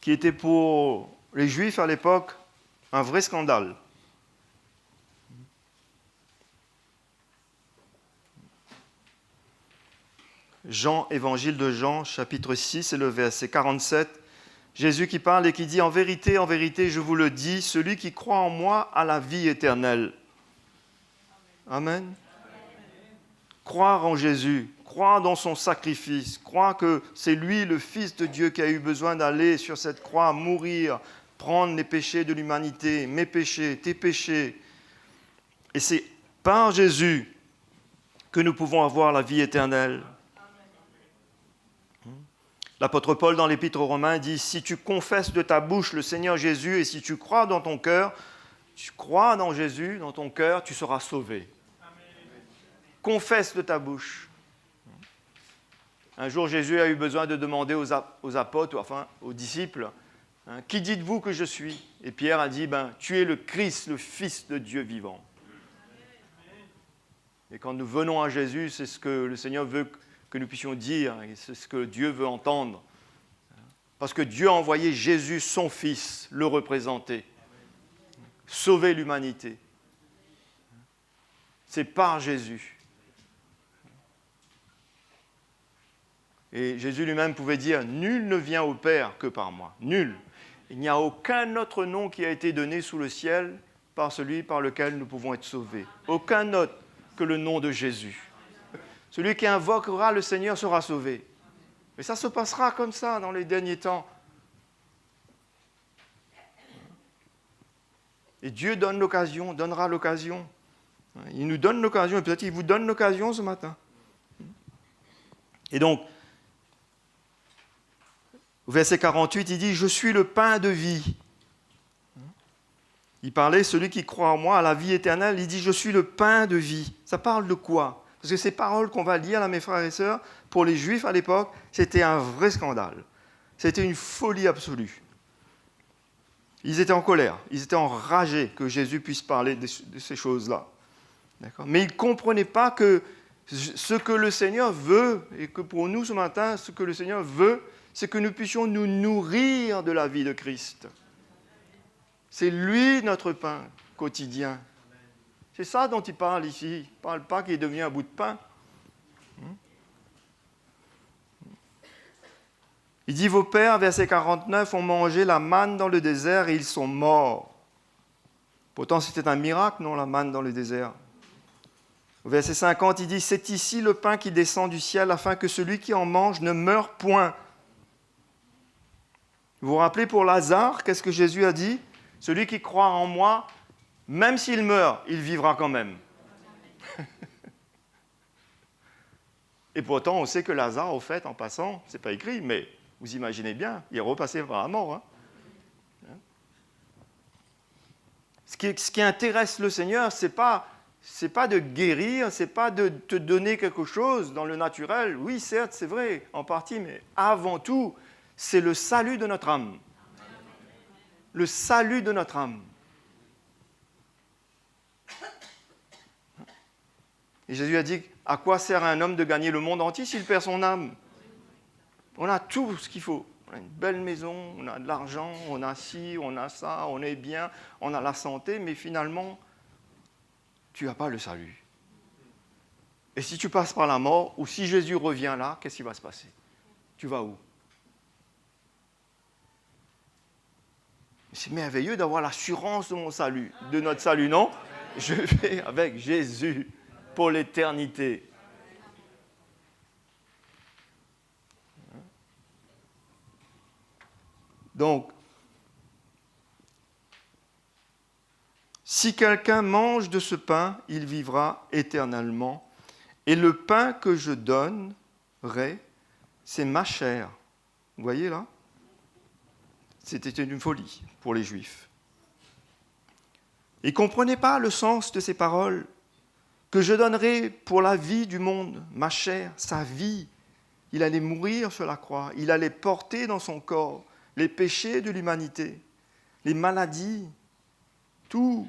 qui étaient pour les Juifs à l'époque un vrai scandale. Jean, évangile de Jean, chapitre 6, et le verset 47. Jésus qui parle et qui dit « En vérité, je vous le dis, celui qui croit en moi a la vie éternelle. » Amen. Croire en Jésus, croire dans son sacrifice, croire que c'est lui, le Fils de Dieu, qui a eu besoin d'aller sur cette croix, mourir, prendre les péchés de l'humanité, mes péchés, tes péchés. Et c'est par Jésus que nous pouvons avoir la vie éternelle. L'apôtre Paul, dans l'Épître aux Romains, dit « Si tu confesses de ta bouche le Seigneur Jésus et si tu crois dans ton cœur, tu crois dans Jésus, dans ton cœur, tu seras sauvé. » Confesse de ta bouche. Un jour, Jésus a eu besoin de demander aux apôtres, enfin aux disciples, hein, « Qui dites-vous que je suis ?» Et Pierre a dit, « Tu es le Christ, le Fils de Dieu vivant. » Et quand nous venons à Jésus, c'est ce que le Seigneur veut que nous puissions dire, et c'est ce que Dieu veut entendre. Parce que Dieu a envoyé Jésus, son Fils, le représenter, sauver l'humanité. C'est par Jésus. Et Jésus lui-même pouvait dire, « Nul ne vient au Père que par moi. » Nul. Il n'y a aucun autre nom qui a été donné sous le ciel par celui par lequel nous pouvons être sauvés. Aucun autre que le nom de Jésus. Celui qui invoquera le Seigneur sera sauvé. Mais ça se passera comme ça dans les derniers temps. Et Dieu donne l'occasion, donnera l'occasion. Il nous donne l'occasion, et peut-être qu'il vous donne l'occasion ce matin. Et donc, au verset 48, il dit « Je suis le pain de vie ». Il parlait, celui qui croit en moi, à la vie éternelle, il dit « Je suis le pain de vie ». Ça parle de quoi? Parce que ces paroles qu'on va lire, là, mes frères et sœurs, pour les Juifs à l'époque, c'était un vrai scandale. C'était une folie absolue. Ils étaient en colère, ils étaient enragés que Jésus puisse parler de ces choses-là. D'accord? Mais ils ne comprenaient pas que ce que le Seigneur veut, et que pour nous ce matin, ce que le Seigneur veut, c'est que nous puissions nous nourrir de la vie de Christ. C'est lui notre pain quotidien. C'est ça dont il parle ici. Il ne parle pas qu'il est devenu un bout de pain. Il dit, vos pères, verset 49, ont mangé la manne dans le désert et ils sont morts. Pourtant, c'était un miracle, non, la manne dans le désert. Au verset 50, il dit, c'est ici le pain qui descend du ciel afin que celui qui en mange ne meure point. Vous vous rappelez pour Lazare, qu'est-ce que Jésus a dit? Celui qui croit en moi, même s'il meurt, il vivra quand même. Et pourtant, on sait que Lazare, au fait, en passant, ce n'est pas écrit, mais vous imaginez bien, il est repassé par la mort. Ce qui intéresse le Seigneur, ce n'est pas de guérir, ce n'est pas de te donner quelque chose dans le naturel. Oui, certes, c'est vrai, en partie, mais avant tout, c'est le salut de notre âme. Le salut de notre âme. Et Jésus a dit, à quoi sert un homme de gagner le monde entier s'il perd son âme? On a tout ce qu'il faut. On a une belle maison, on a de l'argent, on a ci, on a ça, on est bien, on a la santé, mais finalement, tu n'as pas le salut. Et si tu passes par la mort, ou si Jésus revient là, qu'est-ce qui va se passer? Tu vas où? C'est merveilleux d'avoir l'assurance de mon salut, de notre salut, non? Je vais avec Jésus pour l'éternité. Donc, si quelqu'un mange de ce pain, il vivra éternellement. Et le pain que je donnerai, c'est ma chair. Vous voyez là? C'était une folie pour les Juifs. Ils ne comprenaient pas le sens de ces paroles. Que je donnerai pour la vie du monde, ma chair, sa vie. Il allait mourir sur la croix. Il allait porter dans son corps les péchés de l'humanité, les maladies, tout.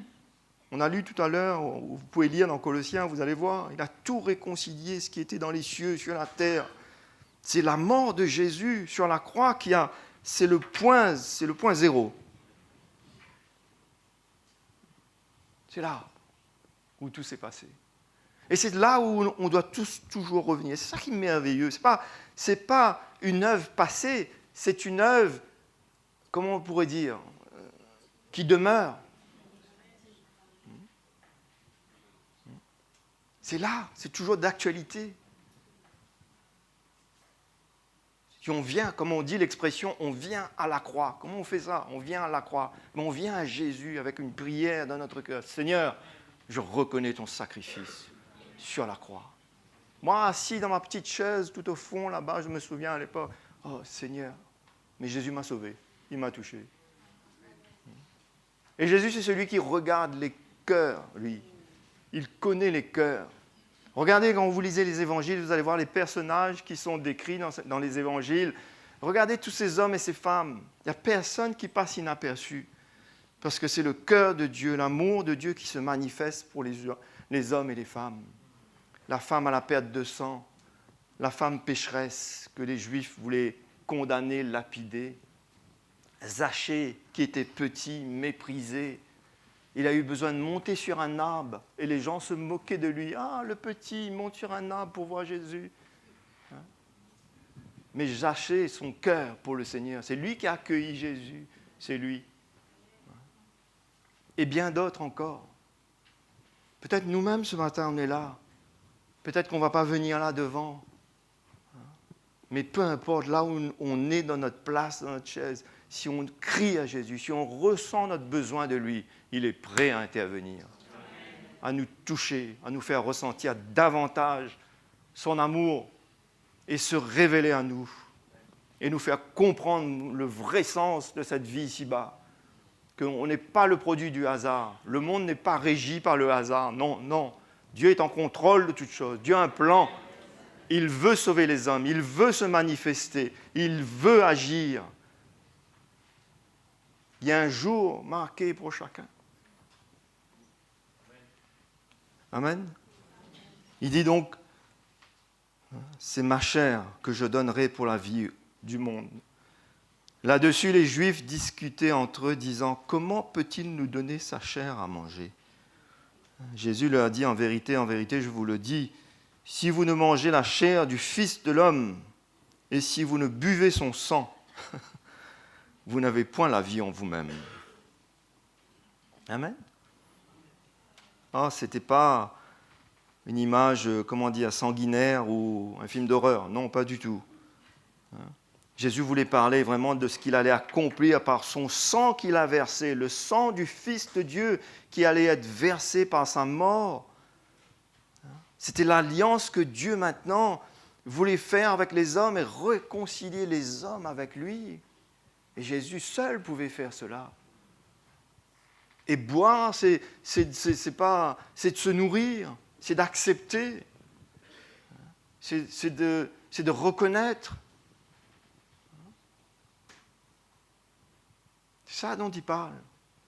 On a lu tout à l'heure, vous pouvez lire dans Colossiens, vous allez voir, il a tout réconcilié, ce qui était dans les cieux, sur la terre. C'est la mort de Jésus sur la croix c'est le point zéro. C'est là où tout s'est passé. Et c'est là où on doit tous toujours revenir. C'est ça qui est merveilleux. C'est pas une œuvre passée, c'est une œuvre, comment on pourrait dire, qui demeure. C'est là, c'est toujours d'actualité. Si on vient, comme on dit l'expression, on vient à la croix. Comment on fait ça? On vient à la croix. Mais on vient à Jésus avec une prière dans notre cœur. Seigneur, je reconnais ton sacrifice sur la croix. Moi, assis dans ma petite chaise, tout au fond, là-bas, je me souviens à l'époque, oh Seigneur, mais Jésus m'a sauvé, il m'a touché. Et Jésus, c'est celui qui regarde les cœurs, lui. Il connaît les cœurs. Regardez, quand vous lisez les évangiles, vous allez voir les personnages qui sont décrits dans les évangiles. Regardez tous ces hommes et ces femmes. Il n'y a personne qui passe inaperçu. Parce que c'est le cœur de Dieu, l'amour de Dieu qui se manifeste pour les hommes et les femmes. La femme à la perte de sang, la femme pécheresse que les Juifs voulaient condamner, lapider. Zachée, qui était petit, méprisé. Il a eu besoin de monter sur un arbre et les gens se moquaient de lui. « Ah, le petit, il monte sur un arbre pour voir Jésus. » Mais Zachée, son cœur pour le Seigneur, c'est lui qui a accueilli Jésus, c'est lui. Et bien d'autres encore. Peut-être nous-mêmes ce matin, on est là. Peut-être qu'on ne va pas venir là devant. Mais peu importe, là où on est dans notre place, dans notre chaise, si on crie à Jésus, si on ressent notre besoin de lui, il est prêt à intervenir, à nous toucher, à nous faire ressentir davantage son amour et se révéler à nous et nous faire comprendre le vrai sens de cette vie ici-bas. Qu'on n'est pas le produit du hasard. Le monde n'est pas régi par le hasard. Non, non. Dieu est en contrôle de toutes choses. Dieu a un plan. Il veut sauver les hommes. Il veut se manifester. Il veut agir. Il y a un jour marqué pour chacun. Amen. Il dit donc, c'est ma chair que je donnerai pour la vie du monde. Là-dessus, les Juifs discutaient entre eux, disant, comment peut-il nous donner sa chair à manger ? Jésus leur a dit, en vérité, je vous le dis, si vous ne mangez la chair du Fils de l'homme et si vous ne buvez son sang, vous n'avez point la vie en vous-même. Amen. Ce n'était pas une image, sanguinaire ou un film d'horreur. Non, pas du tout. Jésus voulait parler vraiment de ce qu'il allait accomplir par son sang qu'il a versé, le sang du Fils de Dieu qui allait être versé par sa mort. C'était l'alliance que Dieu maintenant voulait faire avec les hommes et réconcilier les hommes avec lui. Et Jésus seul pouvait faire cela. Et boire, c'est de se nourrir, c'est d'accepter, c'est de reconnaître. C'est ça dont il parle.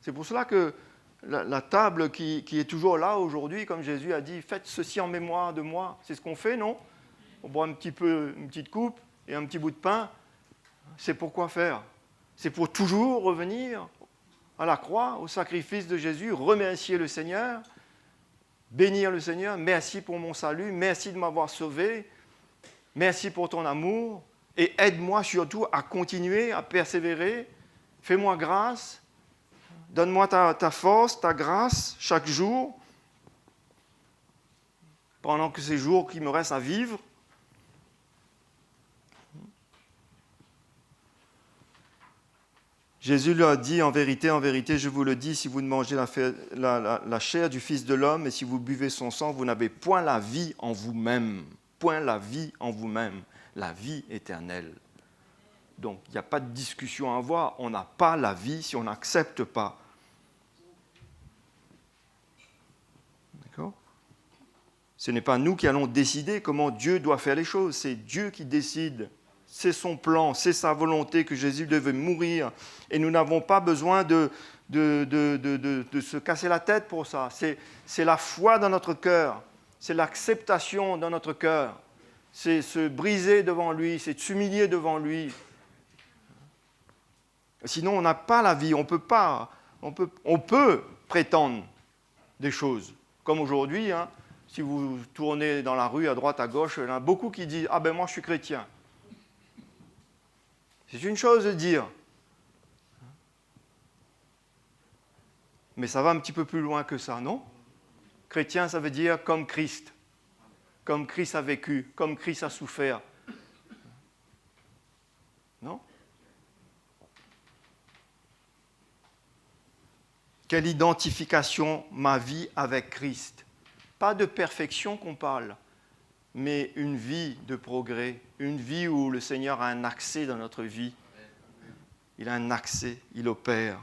C'est pour cela que la table qui est toujours là aujourd'hui, comme Jésus a dit, faites ceci en mémoire de moi. C'est ce qu'on fait, non ? On boit un petit peu, une petite coupe et un petit bout de pain. C'est pour quoi faire ? C'est pour toujours revenir à la croix, au sacrifice de Jésus, remercier le Seigneur, bénir le Seigneur. Merci pour mon salut, merci de m'avoir sauvé, merci pour ton amour et aide-moi surtout à continuer, à persévérer. Fais-moi grâce, donne-moi ta force, ta grâce chaque jour, pendant que ces jours qui me restent à vivre. Jésus leur a dit, en vérité, je vous le dis, si vous ne mangez la chair du Fils de l'homme et si vous buvez son sang, vous n'avez point la vie en vous-même. Point la vie en vous-même, la vie éternelle. Donc, il n'y a pas de discussion à avoir. On n'a pas la vie si on n'accepte pas. D'accord ? Ce n'est pas nous qui allons décider comment Dieu doit faire les choses. C'est Dieu qui décide. C'est son plan, c'est sa volonté que Jésus devait mourir. Et nous n'avons pas besoin de se casser la tête pour ça. C'est la foi dans notre cœur. C'est l'acceptation dans notre cœur. C'est se briser devant lui. C'est s'humilier devant lui. Sinon, on n'a pas la vie. On peut prétendre des choses. Comme aujourd'hui, si vous tournez dans la rue à droite, à gauche, il y en a beaucoup qui disent « Ah ben moi je suis chrétien ». C'est une chose de dire. Mais ça va un petit peu plus loin que ça, non ? Chrétien, ça veut dire comme Christ. Comme Christ a vécu, comme Christ a souffert. Non ? Quelle identification ma vie avec Christ ? Pas de perfection qu'on parle, mais une vie de progrès, une vie où le Seigneur a un accès dans notre vie. Il a un accès, il opère.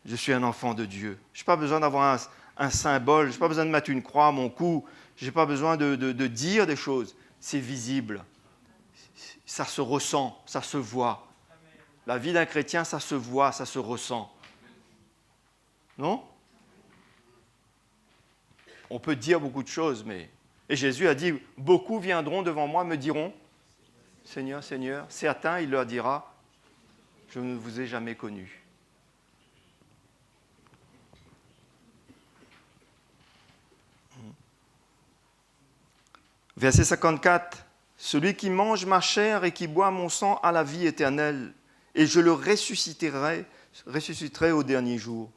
Je suis un enfant de Dieu. Je n'ai pas besoin d'avoir un symbole. Je n'ai pas besoin de mettre une croix à mon cou. Je n'ai pas besoin de dire des choses. C'est visible. Ça se ressent, ça se voit. La vie d'un chrétien, ça se voit, ça se ressent. Non? On peut dire beaucoup de choses, mais... Et Jésus a dit, beaucoup viendront devant moi, me diront, Seigneur, Seigneur. Certains, il leur dira, je ne vous ai jamais connu. Verset 54. Celui qui mange ma chair et qui boit mon sang a la vie éternelle, et je le ressusciterai au dernier jour.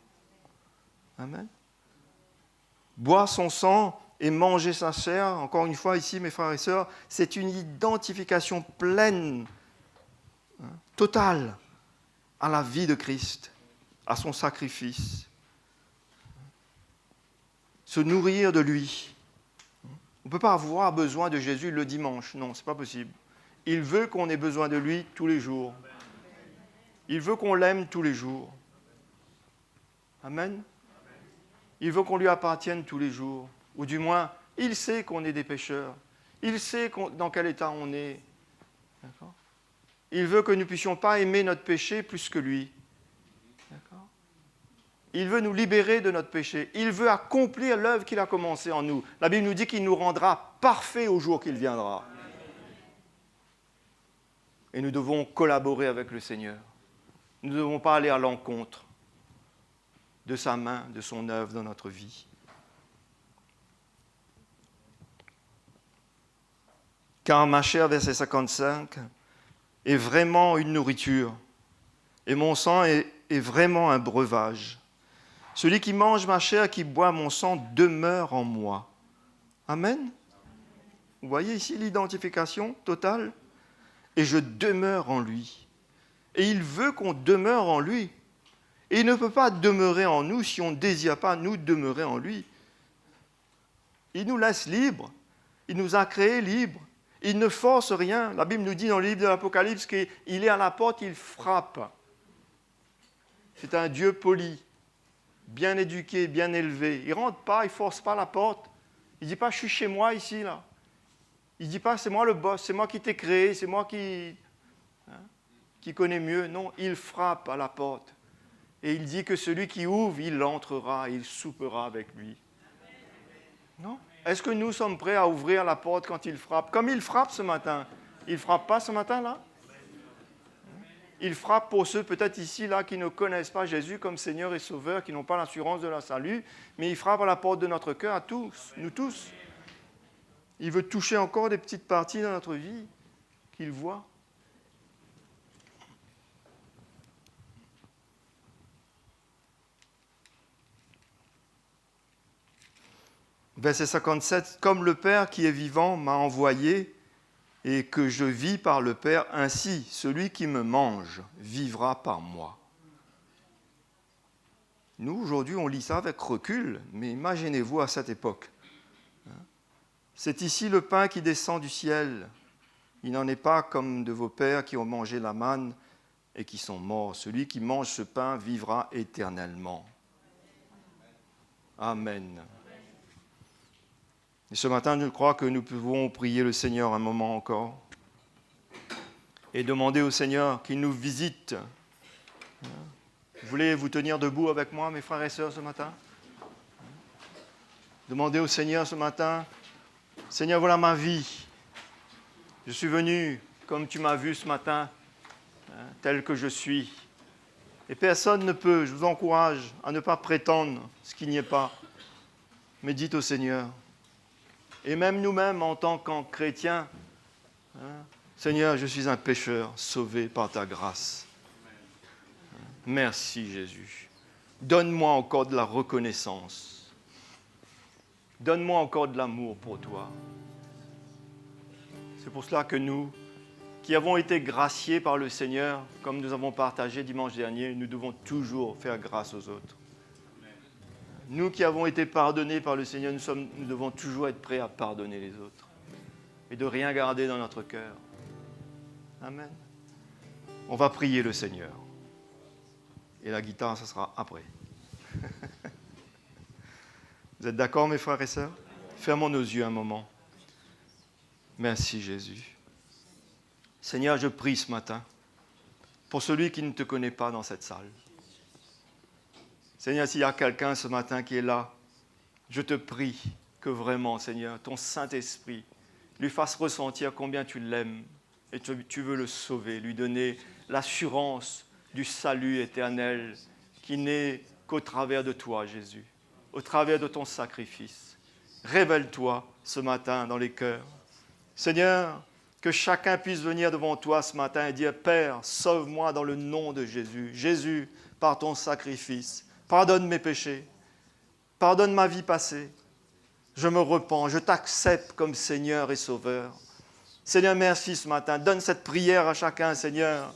Amen. Boire son sang et manger sa chair, encore une fois ici, mes frères et sœurs, c'est une identification pleine, totale, à la vie de Christ, à son sacrifice. Se nourrir de lui. On ne peut pas avoir besoin de Jésus le dimanche. Non, ce n'est pas possible. Il veut qu'on ait besoin de lui tous les jours. Il veut qu'on l'aime tous les jours. Amen. Il veut qu'on lui appartienne tous les jours. Ou du moins, il sait qu'on est des pécheurs. Il sait dans quel état on est. D'accord? Il veut que nous ne puissions pas aimer notre péché plus que lui. D'accord? Il veut nous libérer de notre péché. Il veut accomplir l'œuvre qu'il a commencée en nous. La Bible nous dit qu'il nous rendra parfaits au jour qu'il viendra. Et nous devons collaborer avec le Seigneur. Nous ne devons pas aller à l'encontre de sa main, de son œuvre dans notre vie. Car ma chair, verset 55, est vraiment une nourriture, et mon sang est vraiment un breuvage. Celui qui mange ma chair, qui boit mon sang, demeure en moi. Amen. Vous voyez ici l'identification totale? Et je demeure en lui. Et il veut qu'on demeure en lui. Et il ne peut pas demeurer en nous si on ne désire pas nous demeurer en lui. Il nous laisse libres. Il nous a créés libres. Il ne force rien. La Bible nous dit dans le livre de l'Apocalypse qu'il est à la porte, il frappe. C'est un Dieu poli, bien éduqué, bien élevé. Il ne rentre pas, il ne force pas la porte. Il ne dit pas, je suis chez moi ici, là. Il ne dit pas, c'est moi le boss, c'est moi qui t'ai créé, c'est moi qui connais mieux. Non, il frappe à la porte. Et il dit que celui qui ouvre, il entrera, il soupera avec lui. Non? Est-ce que nous sommes prêts à ouvrir la porte quand il frappe? Comme il frappe ce matin. Il ne frappe pas ce matin, là? Il frappe pour ceux peut-être ici, là, qui ne connaissent pas Jésus comme Seigneur et Sauveur, qui n'ont pas l'assurance de leur salut, mais il frappe à la porte de notre cœur à tous, nous tous. Il veut toucher encore des petites parties de notre vie qu'il voit. Verset 57, « Comme le Père qui est vivant m'a envoyé et que je vis par le Père, ainsi celui qui me mange vivra par moi. » Nous, aujourd'hui, on lit ça avec recul, mais imaginez-vous à cette époque. C'est ici le pain qui descend du ciel. Il n'en est pas comme de vos pères qui ont mangé la manne et qui sont morts. Celui qui mange ce pain vivra éternellement. Amen. Et ce matin, je crois que nous pouvons prier le Seigneur un moment encore et demander au Seigneur qu'il nous visite. Vous voulez vous tenir debout avec moi, mes frères et sœurs, ce matin? Demandez au Seigneur ce matin, Seigneur, voilà ma vie. Je suis venu comme tu m'as vu ce matin, tel que je suis. Et personne ne peut, je vous encourage à ne pas prétendre ce qu'il n'y est pas. Mais dites au Seigneur, et même nous-mêmes, en tant que chrétiens, Seigneur, je suis un pécheur sauvé par ta grâce. Merci Jésus. Donne-moi encore de la reconnaissance. Donne-moi encore de l'amour pour toi. C'est pour cela que nous, qui avons été graciés par le Seigneur, comme nous avons partagé dimanche dernier, nous devons toujours faire grâce aux autres. Nous qui avons été pardonnés par le Seigneur, nous devons toujours être prêts à pardonner les autres et de rien garder dans notre cœur. Amen. On va prier le Seigneur. Et la guitare, ça sera après. Vous êtes d'accord, mes frères et sœurs? Fermons nos yeux un moment. Merci, Jésus. Seigneur, je prie ce matin pour celui qui ne te connaît pas dans cette salle. Seigneur, s'il y a quelqu'un ce matin qui est là, je te prie que vraiment, Seigneur, ton Saint-Esprit lui fasse ressentir combien tu l'aimes et tu veux le sauver, lui donner l'assurance du salut éternel qui n'est qu'au travers de toi, Jésus, au travers de ton sacrifice. Révèle-toi ce matin dans les cœurs. Seigneur, que chacun puisse venir devant toi ce matin et dire, Père, sauve-moi dans le nom de Jésus. Jésus, par ton sacrifice, pardonne mes péchés, pardonne ma vie passée. Je me repens, je t'accepte comme Seigneur et Sauveur. Seigneur, merci ce matin. Donne cette prière à chacun, Seigneur,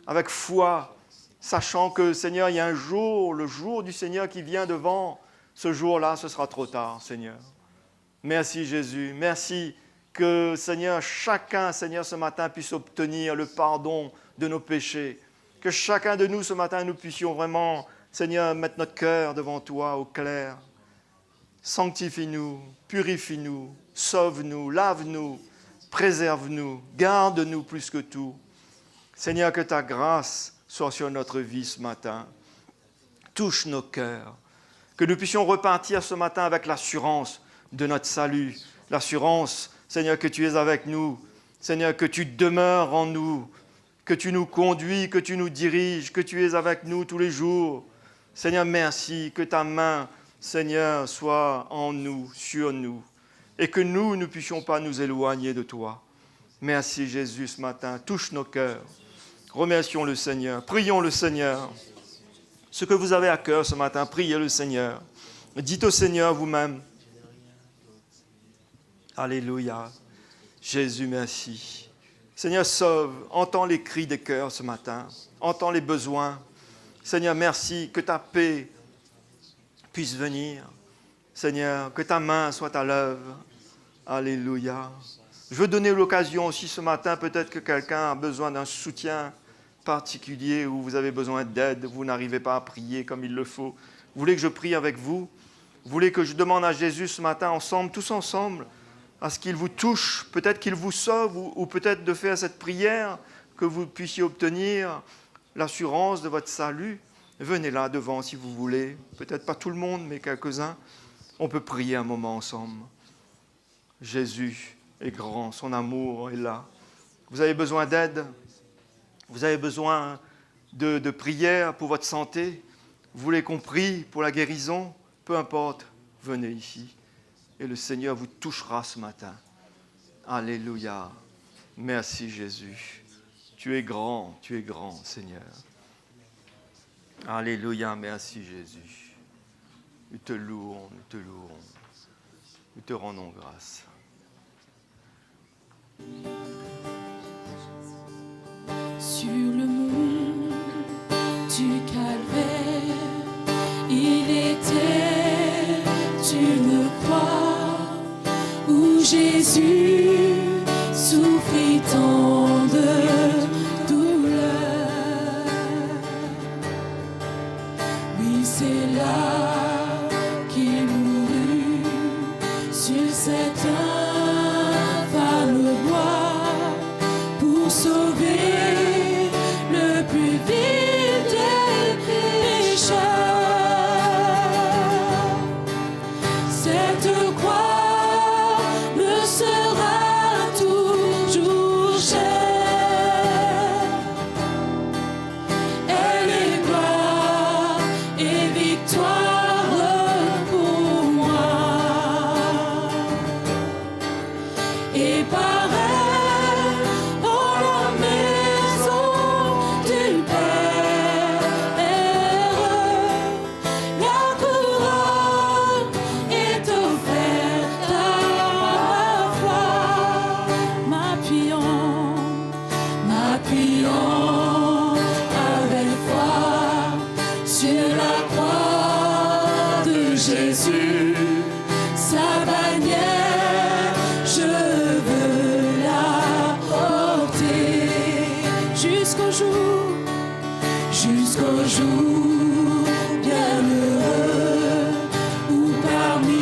avec foi, sachant que, Seigneur, il y a un jour, le jour du Seigneur qui vient devant. Ce jour-là, ce sera trop tard, Seigneur. Merci, Jésus. Merci que, Seigneur, chacun, Seigneur, ce matin puisse obtenir le pardon de nos péchés. Que chacun de nous, ce matin, nous puissions vraiment, Seigneur, mettre notre cœur devant toi au clair. Sanctifie-nous, purifie-nous, sauve-nous, lave-nous, préserve-nous, garde-nous plus que tout. Seigneur, que ta grâce soit sur notre vie ce matin. Touche nos cœurs. Que nous puissions repartir ce matin avec l'assurance de notre salut. L'assurance, Seigneur, que tu es avec nous. Seigneur, que tu demeures en nous. Que tu nous conduis, que tu nous diriges, que tu es avec nous tous les jours. Seigneur, merci. Que ta main, Seigneur, soit en nous, sur nous. Et que nous ne puissions pas nous éloigner de toi. Merci Jésus ce matin. Touche nos cœurs. Remercions le Seigneur. Prions le Seigneur. Ce que vous avez à cœur ce matin, priez le Seigneur. Dites au Seigneur vous-même. Alléluia. Jésus, merci. Seigneur, sauve. Entends les cris des cœurs ce matin. Entends les besoins. Seigneur, merci. Que ta paix puisse venir. Seigneur, que ta main soit à l'œuvre. Alléluia. Je veux donner l'occasion aussi ce matin, peut-être que quelqu'un a besoin d'un soutien particulier ou vous avez besoin d'aide, vous n'arrivez pas à prier comme il le faut. Vous voulez que je prie avec vous? Vous voulez que je demande à Jésus ce matin ensemble, tous ensemble, à ce qu'il vous touche, peut-être qu'il vous sauve ou peut-être de faire cette prière que vous puissiez obtenir l'assurance de votre salut? Venez là devant si vous voulez, peut-être pas tout le monde, mais quelques-uns. On peut prier un moment ensemble. Jésus est grand, son amour est là. Vous avez besoin d'aide? Vous avez besoin de prière pour votre santé? Vous voulez qu'on prie pour la guérison? Peu importe, venez ici. Et le Seigneur vous touchera ce matin. Alléluia. Merci Jésus. Tu es grand, Seigneur. Alléluia, merci Jésus. Nous te louons, nous te rendons grâce. Sur le mont du Calvaire, il était une croix où Jésus souffrit tant de douleur. Oui, c'est là qu'il mourut sur cet infâme bois pour sauver le plus vil des pécheurs. Cette croix me sera toujours chère. Elle est gloire et victoire pour moi. Et par elle, dans la maison du Père, la couronne est offerte à la foi. M'appuyant avec foi sur la croix de Jésus, sa bannière, je veux la porter jusqu'au jour bienheureux où parmi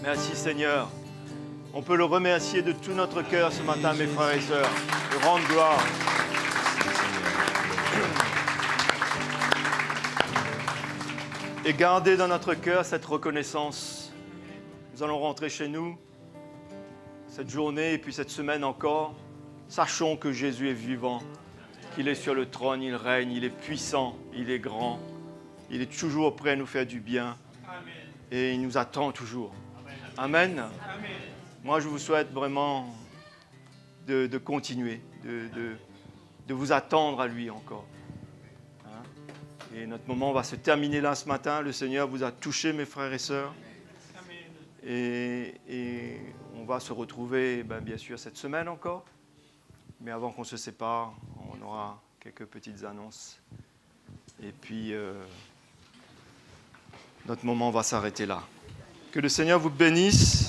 Merci Seigneur. On peut le remercier de tout notre cœur ce matin, mes frères et sœurs. De rendre gloire. Et garder dans notre cœur cette reconnaissance. Nous allons rentrer chez nous cette journée et puis cette semaine encore. Sachons que Jésus est vivant, qu'il est sur le trône, il règne, il est puissant, il est grand. Il est toujours prêt à nous faire du bien. Et il nous attend toujours. Amen. Moi, je vous souhaite vraiment de continuer, de vous attendre à lui encore. Hein? Et notre moment va se terminer là ce matin. Le Seigneur vous a touché, mes frères et sœurs. Et on va se retrouver, bien sûr, cette semaine encore. Mais avant qu'on se sépare, on aura quelques petites annonces. Et puis, notre moment va s'arrêter là. Que le Seigneur vous bénisse.